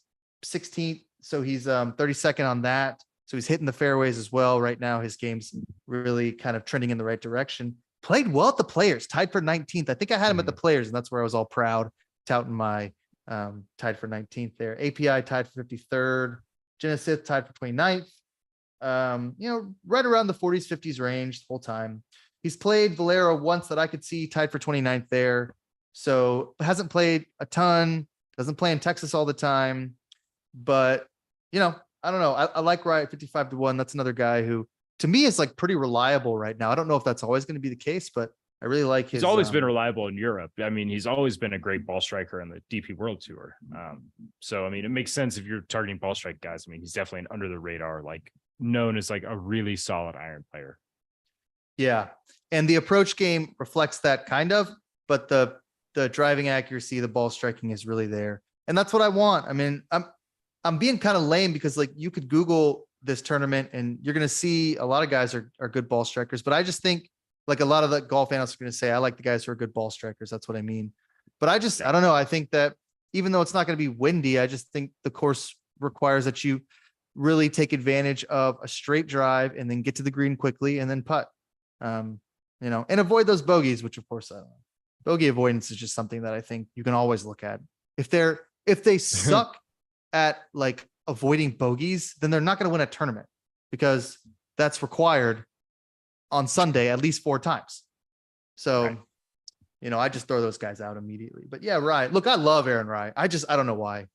16th. So he's 32nd on that. So he's hitting the fairways as well. Right now, his game's really kind of trending in the right direction. Played well at the Players, tied for 19th. I think I had him at the Players, and that's where I was all proud, touting my tied for 19th there. API tied for 53rd. Genesis tied for 29th. Right around the 40s, 50s range the whole time. He's played Valero once that I could see, tied for 29th there. So hasn't played a ton, doesn't play in Texas all the time. But, I don't know. I like Riot 55-1. That's another guy who, to me, is like pretty reliable right now. I don't know if that's always going to be the case, but I really like his. He's always been reliable in Europe. I mean, he's always been a great ball striker on the DP World Tour. So, I mean, it makes sense if you're targeting ball strike guys. I mean, he's definitely an under the radar, like known as like a really solid iron player. Yeah. And the approach game reflects that kind of, but the driving accuracy, the ball striking is really there. And that's what I want. I mean, I'm being kind of lame because like you could Google this tournament and you're going to see a lot of guys are good ball strikers, but I just think like a lot of the golf analysts are going to say, I like the guys who are good ball strikers. That's what I mean. But I don't know. I think that even though it's not going to be windy, I just think the course requires that you really take advantage of a straight drive and then get to the green quickly and then putt, and avoid those bogeys, which of course, bogey avoidance is just something that I think you can always look at. If they suck at like avoiding bogeys, then they're not going to win a tournament because that's required on Sunday at least 4 times. So, right. I just throw those guys out immediately. But yeah, Rye. Look, I love Aaron Rye. I don't know why.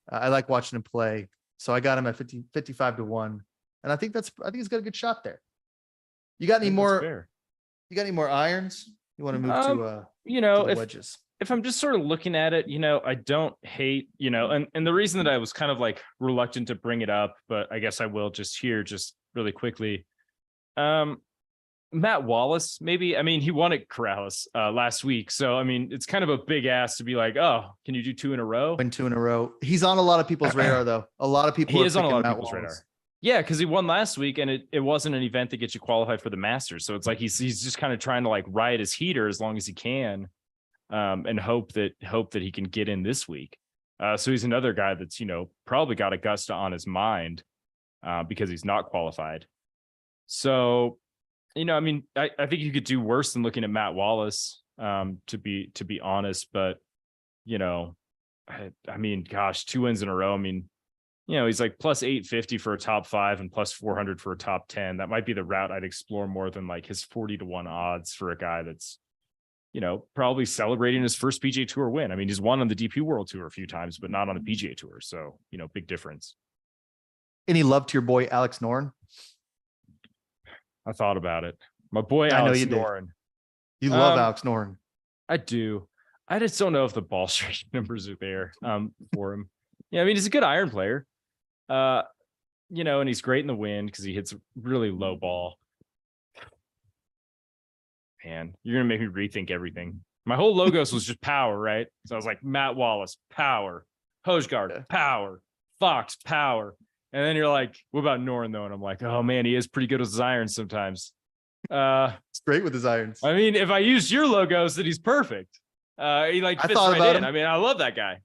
I like watching him play. So I got him at 55-1. And I think he's got a good shot there. You got any more? You got any more irons? You want to move to the wedges? If I'm just sort of looking at it, I don't hate, and the reason that I was kind of like reluctant to bring it up, but I guess I will just really quickly. Matt Wallace, maybe. I mean, he won at Corrales last week. So, I mean, it's kind of a big ask to be like, oh, can you do 2 in a row? Win 2 in a row. He's on a lot of people's radar, though. A lot of people. He is on a lot of people's radar. Yeah, because he won last week, and it wasn't an event that gets you qualified for the Masters. So it's like he's just kind of trying to like ride his heater as long as he can, and hope that he can get in this week. So he's another guy that's probably got Augusta on his mind, because he's not qualified. So. I mean, I think you could do worse than looking at Matt Wallace, to be honest. But, I mean, gosh, 2 wins in a row. I mean, he's like plus 850 for a top 5 and plus 400 for a top 10. That might be the route I'd explore more than like his 40-1 odds for a guy that's, probably celebrating his first PGA Tour win. I mean, he's won on the DP World Tour a few times, but not on the PGA Tour. So, big difference. Any love to your boy, Alex Noren? I thought about it. My boy, Alex Noren. You love Alex Noren. I do. I just don't know if the ball strike numbers are there for him. Yeah, I mean, he's a good iron player. And he's great in the wind because he hits a really low ball. Man, you're going to make me rethink everything. My whole logos was just power, right? So I was like, Matt Wallace, power. Hojgaard, power. Fox, power. And then you're like, what about Noren, though? And I'm like, oh, man, he is pretty good with his irons sometimes. It's great with his irons. I mean, if I used your logos, then he's perfect. He like fits right in. I mean, I love that guy.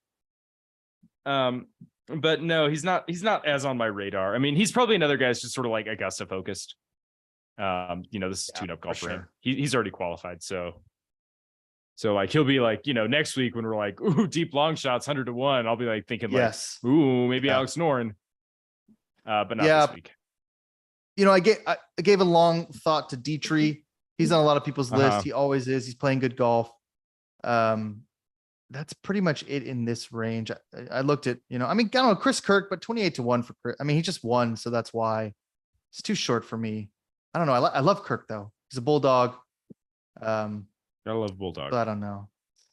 But no, he's not as on my radar. I mean, he's probably another guy that's just sort of like Augusta focused. This is tune-up golf for him. He's already qualified. So like he'll be like, next week when we're like, ooh, deep long shots, 100-1, I'll be like thinking like, ooh, maybe Alex Noren. But not this week. I gave a long thought to Dietrich. He's on a lot of people's list. He always is. He's playing good golf. That's pretty much it in this range. I looked at, I don't know, Chris Kirk, but 28-1 for Chris. I mean, he just won, so that's why it's too short for me. I don't know. I love Kirk though. He's a bulldog. I love bulldog. I don't know.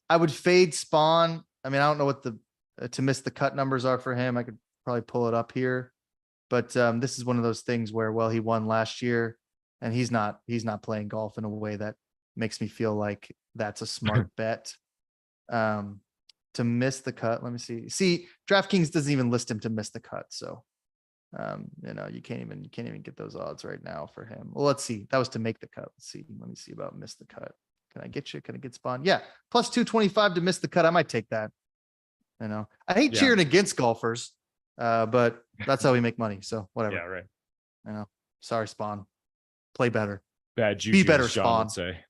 I would fade Spawn. I mean, I don't know what the to miss the cut numbers are for him. I could probably pull it up here. But this is one of those things where, he won last year and he's not playing golf in a way that makes me feel like that's a smart bet. To miss the cut. Let me see. See, DraftKings doesn't even list him to miss the cut. So, you can't even get those odds right now for him. Well, let's see. That was to make the cut. Let's see. Let me see about miss the cut. Can I get you? Can I get Spawn? Yeah. Plus 225 to miss the cut. I might take that. You know, I hate Yeah. cheering against golfers, but that's how we make money. So whatever. Yeah, right. You know, sorry, Spawn. Play better. Bad juju, Be better, as John Spawn. would say.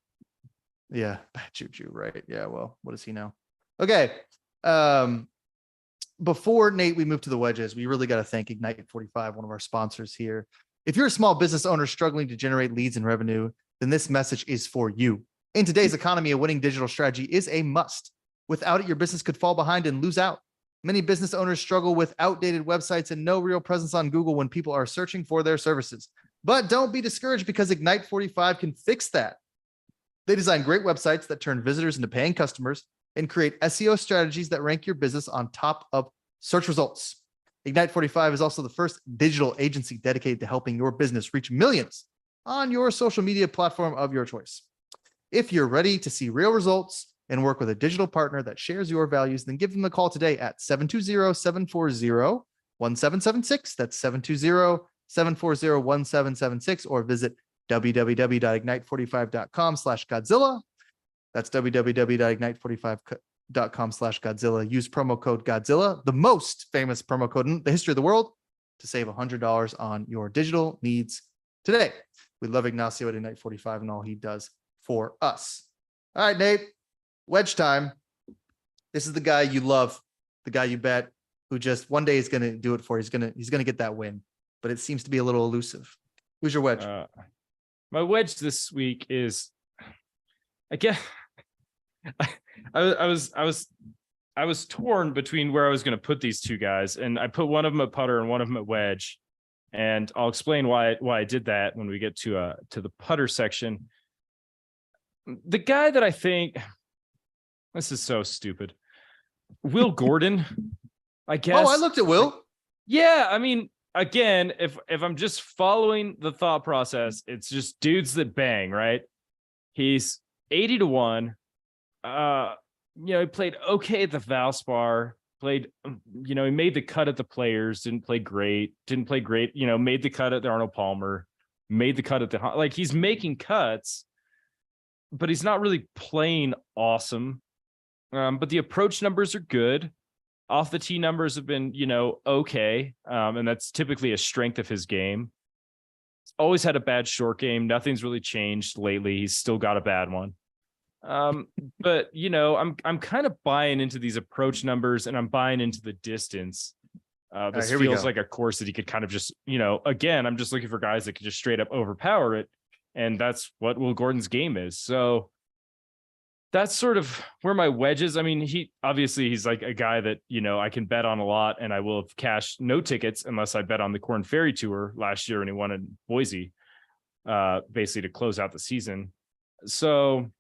Yeah, bad juju, right? Yeah, well, what does he know? Okay. Before Nate, we move to the wedges. We really got to thank Ignite 45, one of our sponsors here. If you're a small business owner struggling to generate leads and revenue, then this message is for you. In today's economy, a winning digital strategy is a must. Without it, your business could fall behind and lose out. Many business owners struggle with outdated websites and no real presence on Google when people are searching for their services. But don't be discouraged, because Ignite 45 can fix that. They design great websites that turn visitors into paying customers and create SEO strategies that rank your business on top of search results. Ignite 45 is also the first digital agency dedicated to helping your business reach millions on your social media platform of your choice. If you're ready to see real results and work with a digital partner that shares your values, then give them a call today at 720-740-1776. That's 720-740-1776, or visit www.ignite45.com/Godzilla. That's www.ignite45.com/Godzilla. Use promo code Godzilla, the most famous promo code in the history of the world, to save $100 on your digital needs today. We love Ignacio at Ignite 45 and all he does for us. All right, Nate, wedge time. This is the guy you love, the guy you bet, who just one day is going to do it for you. He's going to get that win, but it seems to be a little elusive. Who's your wedge? My wedge this week is, I guess, I was torn between where I was going to put these two guys, and I put one of them at putter and one of them at wedge, and I'll explain why I did that when we get to the putter section. The guy that I think, this is so stupid, Will Gordon, I guess. Oh, I looked at Will. Yeah, I mean, again, if I'm just following the thought process, it's just dudes that bang, right? He's 80-1. He played okay at the Valspar, he made the cut at the Players, didn't play great, made the cut at the Arnold Palmer, made the cut at the, he's making cuts, but he's not really playing awesome. But the approach numbers are good. Off the tee numbers have been, okay. And that's typically a strength of his game. He's always had a bad short game. Nothing's really changed lately. He's still got a bad one. But I'm kind of buying into these approach numbers, and I'm buying into the distance. This feels like a course that he could kind of just, again, I'm just looking for guys that could just straight up overpower it. And that's what Will Gordon's game is. So that's sort of where my wedge is. I mean, he's like a guy that, I can bet on a lot, and I will have cashed no tickets unless I bet on the Corn Ferry Tour last year when he won in Boise, basically to close out the season. So,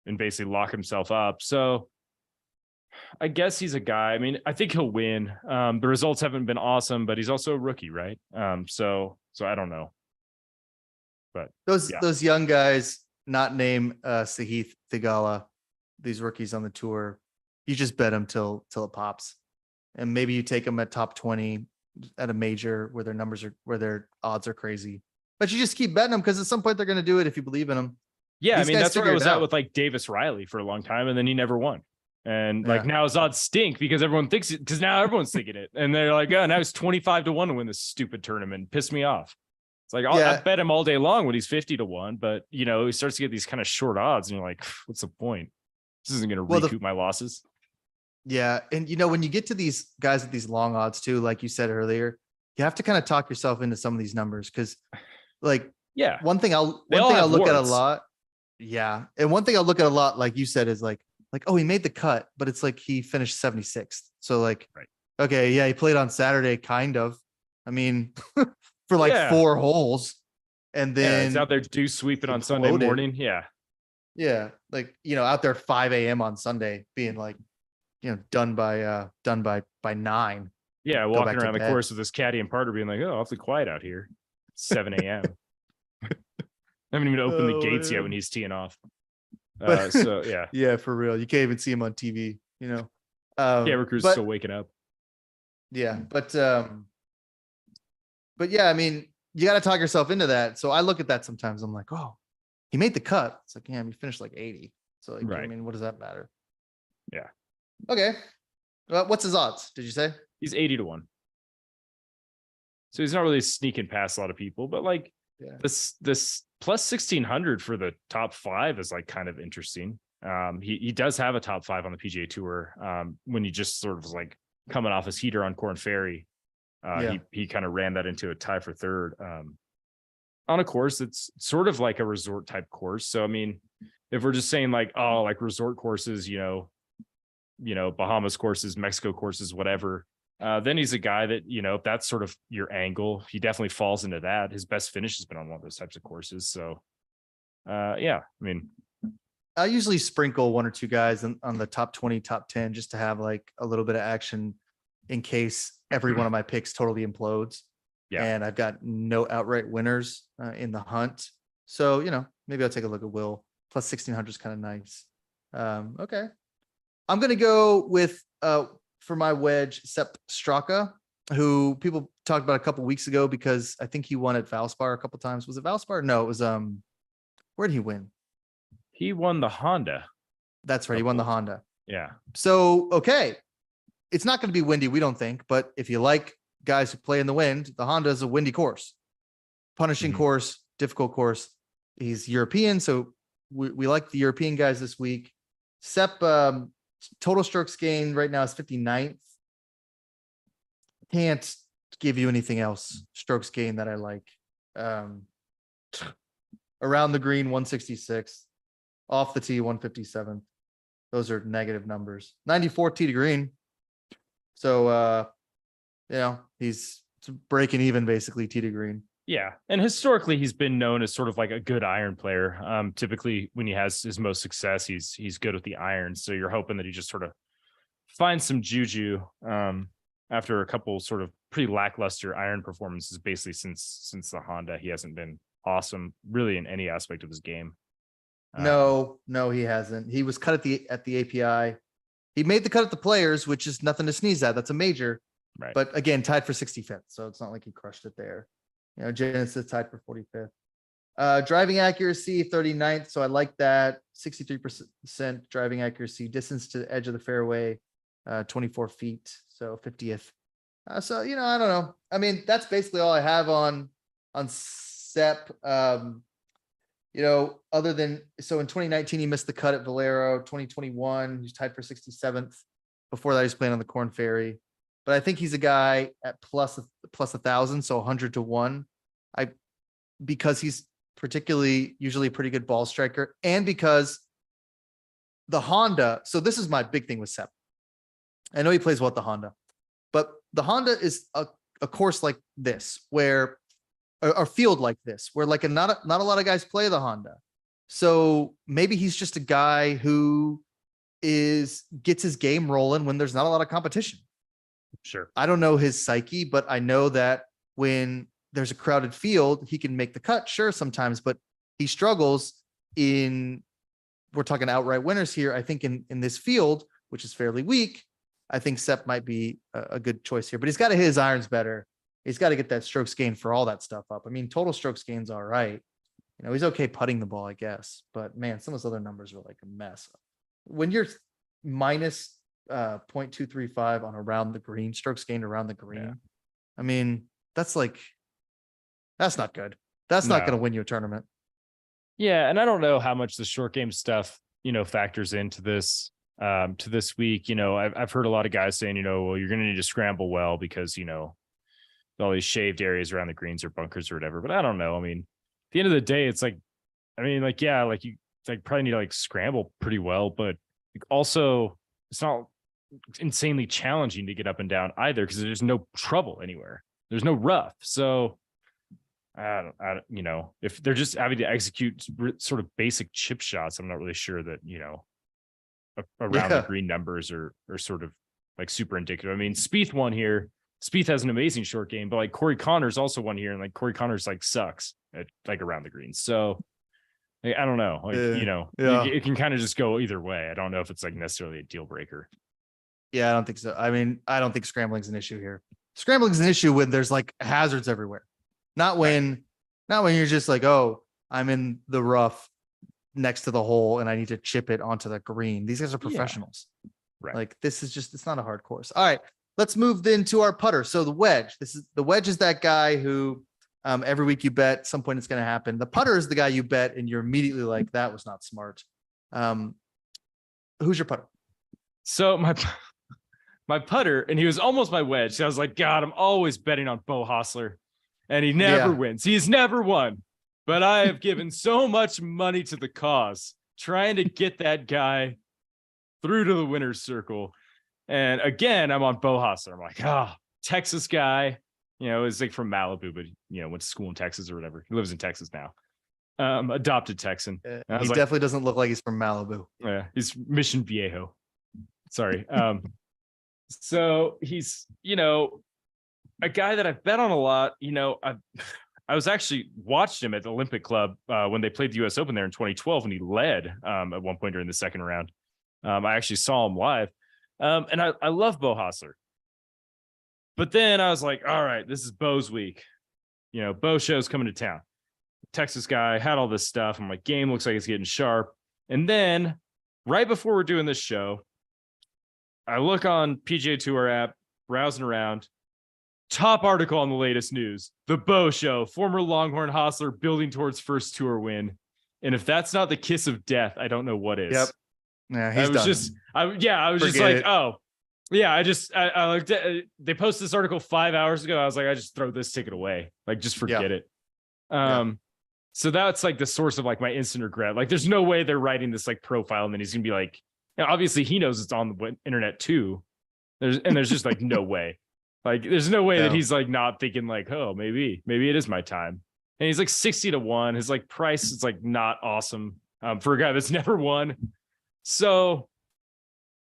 and basically lock himself up. So I guess he's a guy. I mean, I think he'll win. The results haven't been awesome, but he's also a rookie, right? So I don't know. But those young guys, not named Sahith Theegala, these rookies on the tour, you just bet them till it pops, and maybe you take them at top 20 at a major where their odds are crazy, but you just keep betting them because at some point they're going to do it if you believe in them. Yeah, I mean, that's where I was at with Davis Riley for a long time, and then he never won. And now his odds stink because everyone thinks it, because now everyone's thinking it, and they're like, oh, now he's 25-1 to win this stupid tournament. Pissed me off. It's like, I bet him all day long when he's 50-1, but he starts to get these kind of short odds, and you're like, what's the point? This isn't going to recoup my losses. Yeah, and when you get to these guys with these long odds too, like you said earlier, you have to kind of talk yourself into some of these numbers because, one thing I'll look at a lot. Yeah, and one thing I'll look at a lot, like you said, is like, oh, he made the cut, but it's like he finished 76th. So okay, yeah, he played on Saturday, kind of. I mean. For 4 holes, and then it's out there sweeping on Sunday morning. Yeah, out there 5 a.m. on Sunday, being done by 9. Yeah, walking around the course with this caddy and partner, being like, oh, awfully quiet out here. 7 a.m. I haven't even opened the gates yet when he's teeing off. Yeah, for real, you can't even see him on TV. Camera crew's still waking up. Yeah, But yeah, I mean, you got to talk yourself into that. So I look at that sometimes. I'm like, oh, he made the cut. It's like, yeah, he finished 80. So I mean, what does that matter? Yeah. Okay. What's his odds? Did you say? He's 80-1. So he's not really sneaking past a lot of people, but like this plus 1600 for the top 5 is like kind of interesting. He does have a top 5 on the PGA Tour. When he just sort of was like coming off his heater on Corn Ferry, he kind of ran that into a tie for third. On a course that's sort of like a resort type course. So I mean, if we're just saying like, oh, like resort courses, Bahamas courses, Mexico courses, whatever, then he's a guy that, if that's sort of your angle, he definitely falls into that. His best finish has been on one of those types of courses. So I mean, I usually sprinkle 1 or 2 guys on the top 20, top 10, just to have like a little bit of action in case every one of my picks totally implodes. Yeah. And I've got no outright winners in the hunt. So, maybe I'll take a look at Will. Plus 1600 is kind of nice. Okay. I'm going to go with, for my wedge, Sepp Straka, who people talked about a couple weeks ago because I think he won at Valspar a couple times. Was it Valspar? No, it was, where did he win? He won the Honda. That's right. He won the Honda. Yeah. So, okay. It's not going to be windy, we don't think, but if you like guys who play in the wind, the Honda is a windy course, punishing course, difficult course. He's European, so we like the European guys this week. Sepp, total strokes gained right now is 59th. Can't give you anything else strokes gained that I like. Around the green, 166. Off the tee, 157. Those are negative numbers. 94 tee to green. So, he's breaking even basically tee to green. Yeah. And historically, he's been known as sort of like a good iron player. Typically, when he has his most success, he's good with the irons. So you're hoping that he just sort of finds some juju after a couple sort of pretty lackluster iron performances, basically since the Honda. He hasn't been awesome really in any aspect of his game. No, he hasn't. He was cut at the API. He made the cut at the Players, which is nothing to sneeze at. That's a major. Right. But again, tied for 65th. So it's not like he crushed it there. Genesis tied for 45th. Driving accuracy, 39th. So I like that. 63% driving accuracy. Distance to the edge of the fairway, 24 feet. So 50th. I don't know. I mean, that's basically all I have on Sepp. Other than, so in 2019, he missed the cut at Valero. 2021, he's tied for 67th. Before that, he's playing on the Corn Ferry. But I think he's a guy at plus 1,000, so 100 to 1. Because he's usually a pretty good ball striker, and because the Honda. So this is my big thing with Sepp. I know he plays well at the Honda, but the Honda is a course like this, where a field like this, where like not a lot of guys play the Honda. So maybe he's just a guy who gets his game rolling when there's not a lot of competition. Sure. I don't know his psyche, but I know that when there's a crowded field, he can make the cut, sure, sometimes, but he struggles we're talking outright winners here. I think in this field, which is fairly weak, I think Sepp might be a good choice here, but he's got to hit his irons better. He's got to get that strokes gain for all that stuff up. I mean, total strokes gain's all right. He's okay putting the ball, I guess, but man, some of those other numbers are like a mess. When you're minus 0.235 on around the green, strokes gained around the green. Yeah. I mean, that's not good. That's not going to win you a tournament. Yeah. And I don't know how much the short game stuff, factors into this, to this week. I've heard a lot of guys saying, well, you're going to need to scramble well because, all these shaved areas around the greens or bunkers or whatever. But I don't know. I mean, at the end of the day, it's like, you probably need to scramble pretty well, but also it's not insanely challenging to get up and down either, because there's no trouble anywhere. There's no rough. So I don't, if they're just having to execute sort of basic chip shots, I'm not really sure that, around the green numbers are sort of super indicative. I mean, Spieth won here. Spieth has an amazing short game, but Corey Connors also won here, and Corey Connors sucks at around the greens. So I don't know, it can kind of just go either way. I don't know if it's necessarily a deal breaker. Yeah, I don't think so. I mean, I don't think scrambling's an issue here. Scrambling's an issue when there's hazards everywhere, not when you're just oh, I'm in the rough next to the hole and I need to chip it onto the green. These guys are professionals. Right. Like this is just, it's not a hard course. All right, let's move then to our putter. So the wedge, the wedge is that guy who every week you bet at some point it's going to happen. The putter is the guy you bet and you're immediately like, that was not smart. Who's your putter? So my putter, and he was almost my wedge. So I was like, God, I'm always betting on Bo Hostler, and he never wins. He's never won. But I have given so much money to the cause, trying to get that guy through to the winner's circle. And again, I'm on Bo Hostler. I'm like, Texas guy, is like from Malibu, but went to school in Texas or whatever. He lives in Texas now. Adopted Texan. He definitely doesn't look like he's from Malibu. Yeah, he's Mission Viejo. Sorry. So he's, a guy that I've bet on a lot. I was actually watched him at the Olympic Club when they played the U.S. Open there in 2012, and he led at one point during the second round. I actually saw him live, and I love Bo Hostler. But then I was like, all right, this is Bo's week. Bo show's coming to town. Texas guy, had all this stuff. I'm like, game looks like it's getting sharp. And then right before we're doing this show, I look on PGA Tour app, browsing around. Top article on the latest news: the Bo Show, former Longhorn Hostler building towards first tour win. And if that's not the kiss of death, I don't know what is. Yep. Yeah, he's done. I was just like, oh, yeah. I looked at, they posted this article 5 hours ago. I was like, I just throw this ticket away. Like, just forget it. So that's like the source of like my instant regret. Like, there's no way they're writing this like profile and then he's gonna be like, obviously he knows it's on the internet too. There's just like no way. Like, there's no way that he's like not thinking like, oh, maybe it is my time. And he's like 60-1. His like price is like not awesome for a guy that's never won. So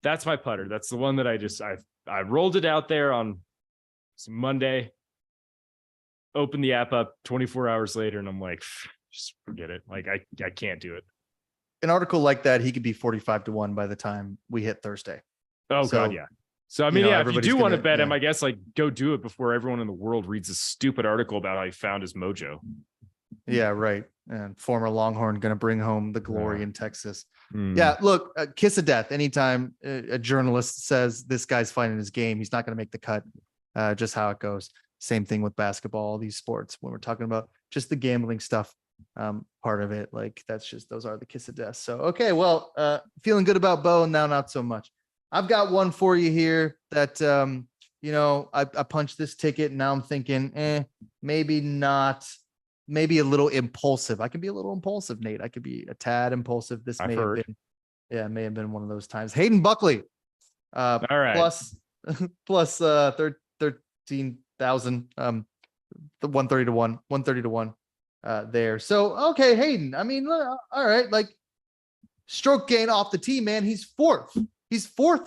that's my putter. That's the one that I rolled it out there on Monday, opened the app up 24 hours later, and I'm like, just forget it. Like, I can't do it. An article like that, he could be 45-1 by the time we hit Thursday. Oh, so, God, yeah. So, I mean, if you do want to bet him, I guess, like, go do it before everyone in the world reads a stupid article about how he found his mojo. Yeah, right. And former Longhorn going to bring home the glory in Texas. Yeah, look, kiss of death. Anytime a journalist says this guy's finding his game, he's not going to make the cut. Just how it goes. Same thing with basketball, all these sports. When we're talking about just the gambling stuff, part of it, like those are the kiss of death. So, okay, well, feeling good about Bo, now not so much. I've got one for you here that, I punched this ticket and now I'm thinking, maybe not, maybe a little impulsive. I can be a little impulsive, Nate. I could be a tad impulsive. This may have been one of those times. Hayden Buckley, all right, plus 13,000, the 130-1 there. So, okay, Hayden, I mean, all right, like stroke gain off the tee, man. He's fourth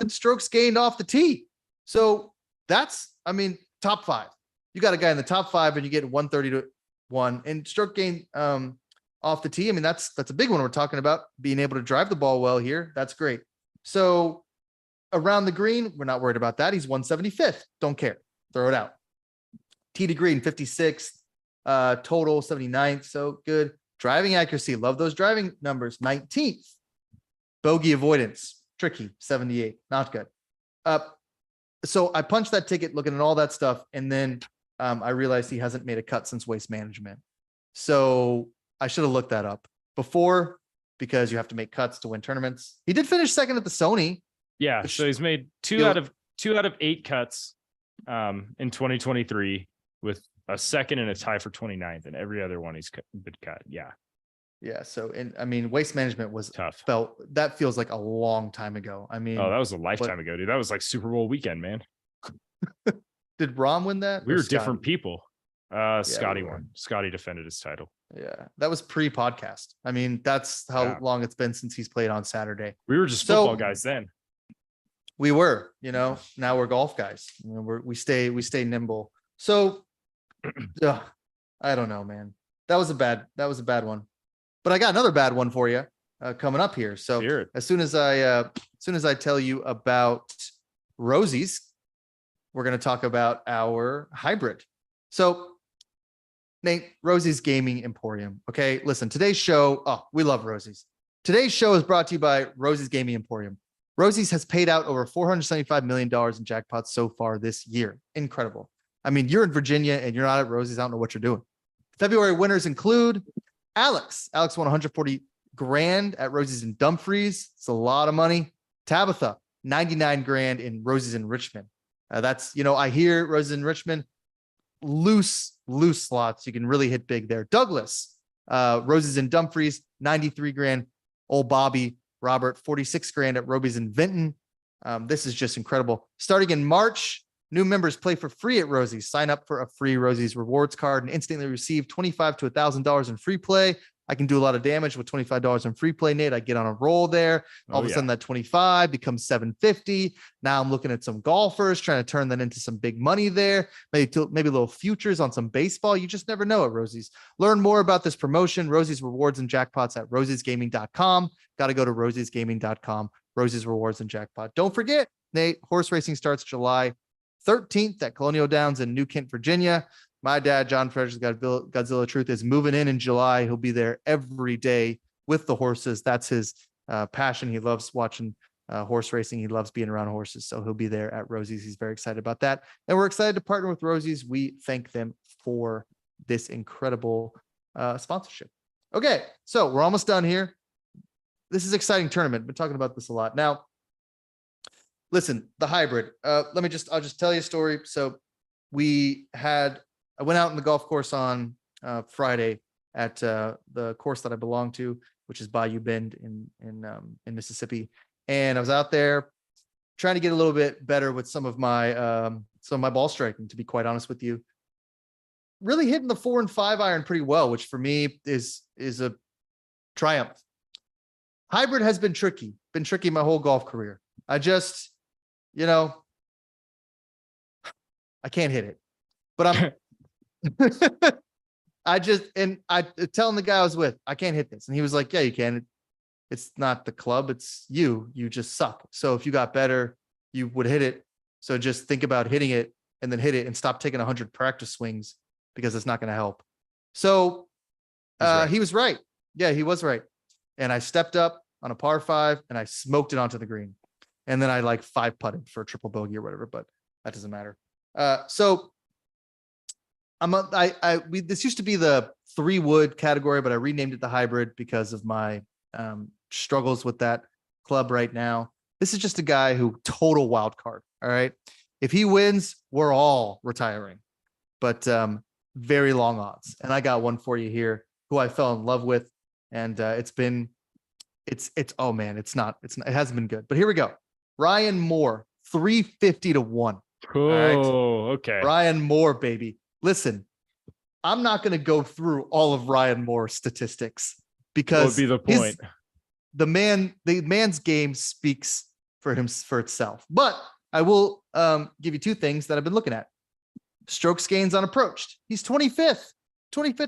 in strokes gained off the tee. So that's, I mean, top five. You got a guy in the top five and you get 130-1 and stroke gain off the tee. I mean, that's a big one. We're talking about being able to drive the ball well here. That's great. So around the green, we're not worried about that. He's 175th. Don't care. Throw it out. Tee to green, 56th, total 79th. So good. Driving accuracy. Love those driving numbers. 19th. Bogey avoidance. Tricky. 78. Not good. So I punched that ticket looking at all that stuff. And then I realized he hasn't made a cut since Waste Management. So I should have looked that up before, because you have to make cuts to win tournaments. He did finish second at the Sony. Yeah. So he's made two out of 8 cuts in 2023 with a second and a tie for 29th, and every other one he's been cut. Yeah. Yeah. So, and I mean, Waste Management was tough. That feels like a long time ago. I mean, that was a lifetime ago, dude. That was like Super Bowl weekend, man. Did Rom win that? We were different people. Scotty won. Scotty defended his title. Yeah. That was pre-podcast. I mean, that's how long it's been since he's played on Saturday. We were just football guys then. We were, now we're golf guys. We stay nimble. So I don't know, man. That was a bad one. But I got another bad one for you coming up here. So as soon as I tell you about Rosie's, we're going to talk about our hybrid. So Nate, Rosie's Gaming Emporium. Okay, listen, today's show, we love Rosie's. Today's show is brought to you by Rosie's Gaming Emporium. Rosie's has paid out over $475 million in jackpots so far this year. Incredible. I mean, you're in Virginia and you're not at Rosie's. I don't know what you're doing. February winners include Alex. Alex won 140 grand at Rosie's in Dumfries. It's a lot of money. Tabitha, 99 grand in Rosie's in Richmond. That's, I hear Rosie's in Richmond, loose slots. You can really hit big there. Douglas, Rosie's in Dumfries, 93 grand. Old Bobby, Robert, 46 grand at Roby's in Vinton. This is just incredible. Starting in March, new members play for free at Rosie's. Sign up for a free Rosie's rewards card and instantly receive $25 to $1,000 in free play. I can do a lot of damage with $25 in free play, Nate. I get on a roll there. All of a sudden that 25 becomes 750. Now I'm looking at some golfers, trying to turn that into some big money there. Maybe little futures on some baseball. You just never know at Rosie's. Learn more about this promotion, Rosie's rewards and jackpots at rosiesgaming.com. Got to go to rosiesgaming.com, Rosie's rewards and jackpot. Don't forget, Nate, horse racing starts July 13th at Colonial Downs in New Kent, Virginia. My dad, John Frederick's Godzilla Truth, is moving in July. He'll be there every day with the horses. That's his passion. He loves watching horse racing. He loves being around horses. So he'll be there at Rosie's. He's very excited about that. And we're excited to partner with Rosie's. We thank them for this incredible sponsorship. Okay, so we're almost done here. This is an exciting tournament. Been talking about this a lot. Now, listen, the hybrid. I'll just tell you a story. So I went out in the golf course on Friday at the course that I belong to, which is Bayou Bend in Mississippi. And I was out there trying to get a little bit better with some of my ball striking, to be quite honest with you. Really hitting the 4 and 5 iron pretty well, which for me is a triumph. Hybrid has been tricky my whole golf career. I just, I can't hit it, but I'm I telling the guy I was with, I can't hit this. And he was like, yeah, you can. It's not the club. It's you just suck. So if you got better, you would hit it. So just think about hitting it and then hit it and stop taking 100 practice swings because it's not going to help. So he was right. Yeah, he was right. And I stepped up on a par 5 and I smoked it onto the green. And then I 5-putted for a triple bogey or whatever, but that doesn't matter. So this used to be the 3-wood category, but I renamed it the hybrid because of my struggles with that club right now. This is just a guy who total wild card. All right. If he wins, we're all retiring, but very long odds. And I got one for you here who I fell in love with. And it hasn't been good, but here we go. Ryan Moore, 350 to 1. Oh, right? Okay. Ryan Moore, baby. Listen, I'm not going to go through all of Ryan Moore's statistics because what would be the point? The man's game speaks for itself. But I will give you 2 things that I've been looking at. Strokes gains on approach. He's 25th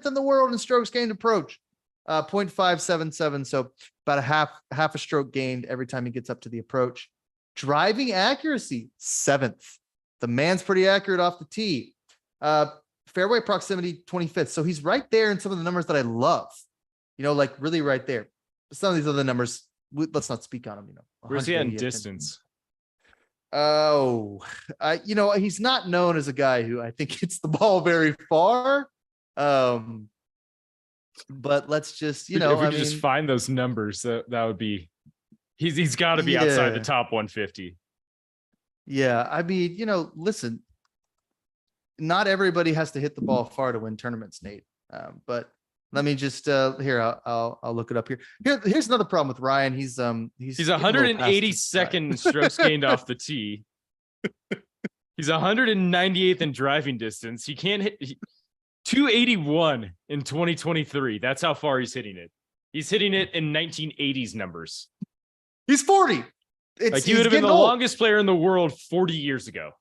in the world in strokes gained approach. 0.577. So about a half a stroke gained every time he gets up to the approach. Driving accuracy, 7th. The man's pretty accurate off the tee. Fairway proximity, 25th. So he's right there in some of the numbers that I love, really right there. But some of these other numbers, let's not speak on them, Where's he at in distance? Oh, he's not known as a guy who I think hits the ball very far. But let's just, if we could just find those numbers, that would be, he's got to be outside the top 150. Yeah. I mean, listen, not everybody has to hit the ball far to win tournaments, Nate. But let me just here, I'll look it up here. Here's another problem with Ryan. He's 182nd strokes gained off the tee. He's 198th in driving distance. He can't hit 281 in 2023. That's how far he's hitting it. He's hitting it in 1980s numbers. He's 40. He would have been the longest player in the world 40 years ago.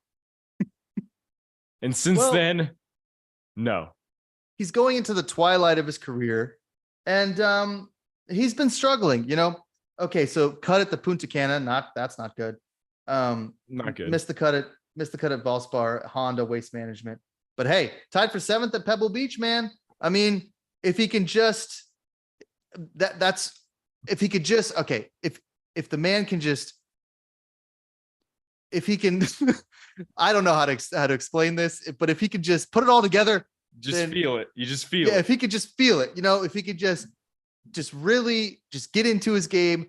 And since then, no. He's going into the twilight of his career, and he's been struggling. Okay, so cut at the Punta Cana, that's not good. Not good. Missed the cut at Valspar, Honda Waste Management. But hey, tied for 7th at Pebble Beach, man. I mean, if he can just if the man can just if he can, I don't know how to explain this, but if he could just put it all together, Just then, feel it. You just feel yeah, it. if he could just feel it, if he could just really just get into his game,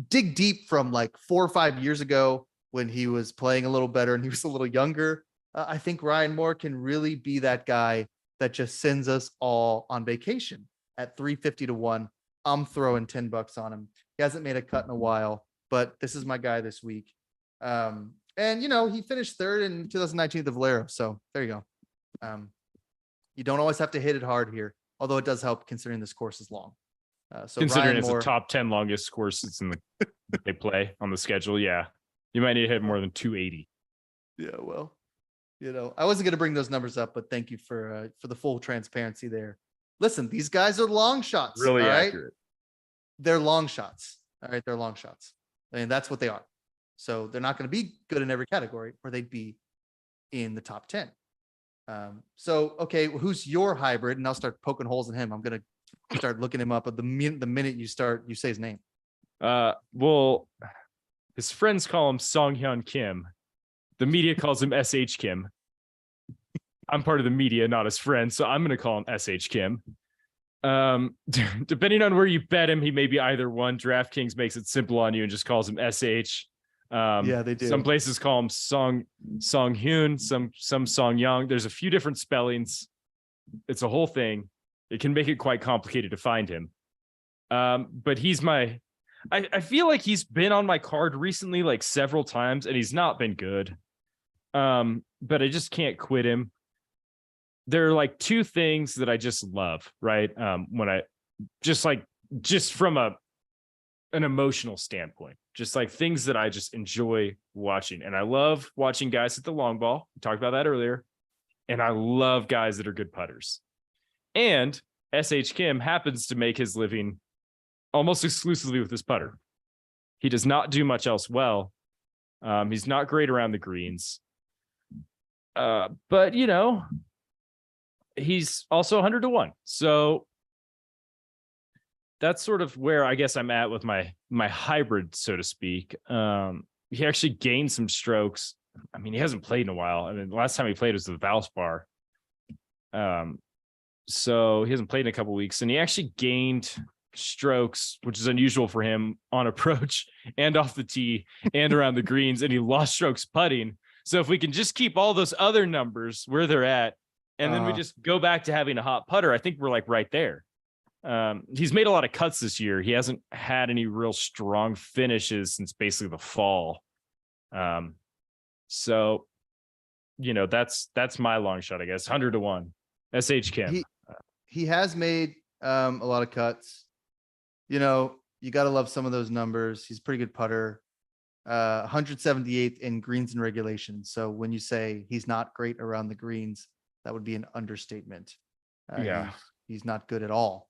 dig deep from like 4 or 5 years ago when he was playing a little better and he was a little younger. I think Ryan Moore can really be that guy that just sends us all on vacation at 350 to 1. I'm throwing $10 on him. He hasn't made a cut in a while, but this is my guy this week. And he finished third in 2019 at the Valero. So there you go. You don't always have to hit it hard here, although it does help considering this course is long. So Considering Ryan it's Moore, the top 10 longest courses in the they play on the schedule, yeah, you might need to hit more than 280. yeah, well, I wasn't going to bring those numbers up, but thank you for the full transparency there. Listen, these guys are long shots. Really all right? accurate. They're long shots. All right, they're long shots. I mean, that's what they are. So they're not going to be good in every category, or they'd be in the top 10. So okay, who's your hybrid? And I'll start poking holes in him. I'm going to start looking him up at the minute you say his name. Well, his friends call him Song Hyun Kim. The media calls him SH Kim. I'm part of the media, not his friend, so I'm going to call him SH Kim. Depending on where you bet him, he may be either one. DraftKings makes it simple on you and just calls him SH. Yeah, they do. Some places call him Song Hyun, some Song Young. There's a few different spellings. It's a whole thing. It can make it quite complicated to find him. But he's I feel like he's been on my card recently, like several times, and he's not been good. But I just can't quit him. There are like two things that I just love, right? When I just from an emotional standpoint, just like things that I just enjoy watching. And I love watching guys hit the long ball. We talked about that earlier. And I love guys that are good putters. And SH Kim happens to make his living almost exclusively with his putter. He does not do much else well. He's not great around the greens. But he's also 100 to 1. So that's sort of where I guess I'm at with my hybrid, so to speak. He actually gained some strokes. I mean, he hasn't played in a while. I mean, the last time he played was the Valspar. So he hasn't played in a couple weeks, and he actually gained strokes, which is unusual for him, on approach and off the tee and around the greens, and he lost strokes putting. So if we can just keep all those other numbers where they're at, and then we just go back to having a hot putter, I think we're like right there. He's made a lot of cuts this year. He hasn't had any real strong finishes since basically the fall. So that's my long shot, I guess. 100 to 1. SH Kim. He has made a lot of cuts. You got to love some of those numbers. He's a pretty good putter. 178th in greens and regulation. So when you say he's not great around the greens, that would be an understatement. He's not good at all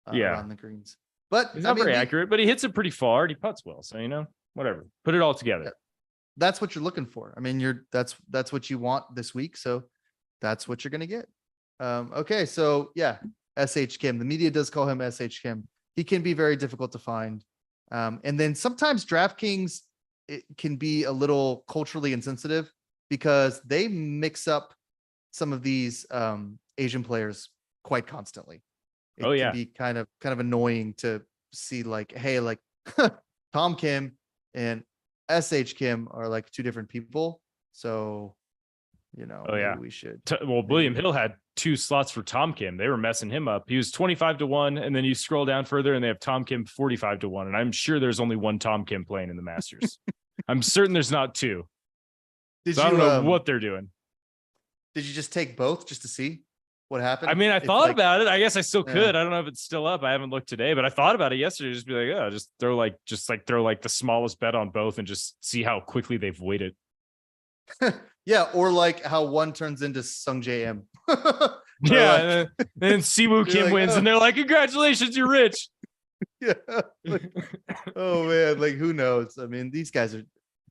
around the greens. But he's not very accurate, but he hits it pretty far and he putts well. So whatever. Put it all together. That's what you're looking for. I mean, that's what you want this week. So that's what you're gonna get. Okay, so yeah, SH Kim. The media does call him SH Kim. He can be very difficult to find. And then sometimes DraftKings, it can be a little culturally insensitive because they mix up some of these Asian players quite constantly. It can be kind of annoying to see like, hey, like Tom Kim and SH Kim are like two different people. So, maybe we should. William Hill had 2 slots for Tom Kim. They were messing him up. He was 25 to 1, and then you scroll down further and they have Tom Kim 45 to 1. And I'm sure there's only one Tom Kim playing in the Masters. I'm certain there's not 2. I don't know what they're doing. Did you just take both just to see what happened? I mean, I thought about it. I guess I still could. I don't know if it's still up. I haven't looked today, but I thought about it yesterday. Just be like, just throw like the smallest bet on both and just see how quickly they've waited. Yeah, or like how one turns into Sung J M. Yeah, and then Siwoo Kim wins, and they're like, "Congratulations, you're rich." Yeah. Oh man, like who knows? I mean, these guys are.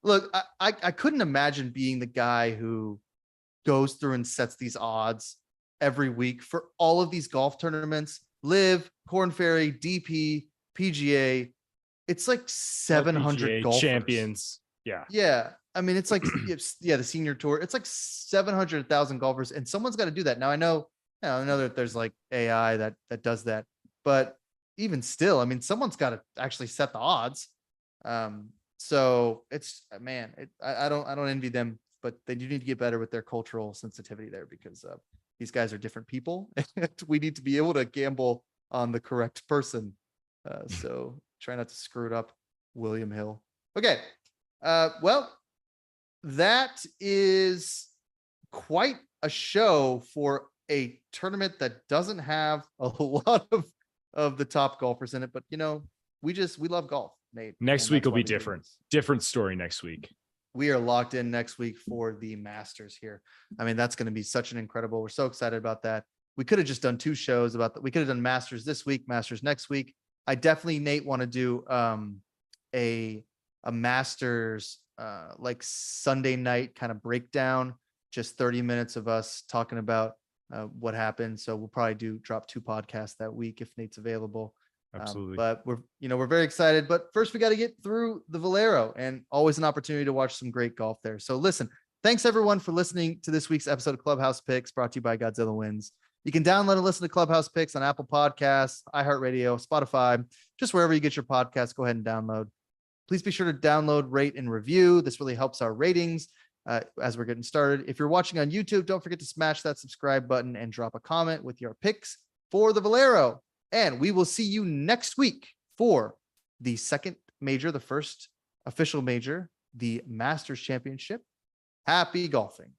Look, I couldn't imagine being the guy who goes through and sets these odds every week for all of these golf tournaments, Live, Corn Ferry, DP, PGA. It's like 700 golfers. champions. Yeah. I mean, it's like, the senior tour, it's like 700,000 golfers, and someone's got to do that. Now I know that there's like AI that does that, but even still, I mean, someone's got to actually set the odds. So it's, man, I don't envy them, but they do need to get better with their cultural sensitivity there, because these guys are different people. And we need to be able to gamble on the correct person. So try not to screw it up, William Hill. Okay. Well, that is quite a show for a tournament that doesn't have a lot of the top golfers in it, but we love golf, Nate. Next and week that's will why be we do different. this. Different story next week. We are locked in next week for the Masters here. I mean, that's going to be such an incredible. We're so excited about that. We could have just done 2 shows about that. We could have done Masters this week, Masters next week. I definitely, Nate, want to do a Masters like Sunday night kind of breakdown, just 30 minutes of us talking about what happened. So we'll probably drop 2 podcasts that week if Nate's available. Absolutely. But we're very excited. But first, we got to get through the Valero, and always an opportunity to watch some great golf there. So listen, thanks everyone for listening to this week's episode of Clubhouse Picks, brought to you by Godzilla Wins. You can download and listen to Clubhouse Picks on Apple Podcasts, iHeartRadio, Spotify, just wherever you get your podcasts. Go ahead and download. Please be sure to download, rate, and review. This really helps our ratings as we're getting started. If you're watching on YouTube, don't forget to smash that subscribe button and drop a comment with your picks for the Valero. And we will see you next week for the second major, the first official major, the Masters Championship. Happy golfing.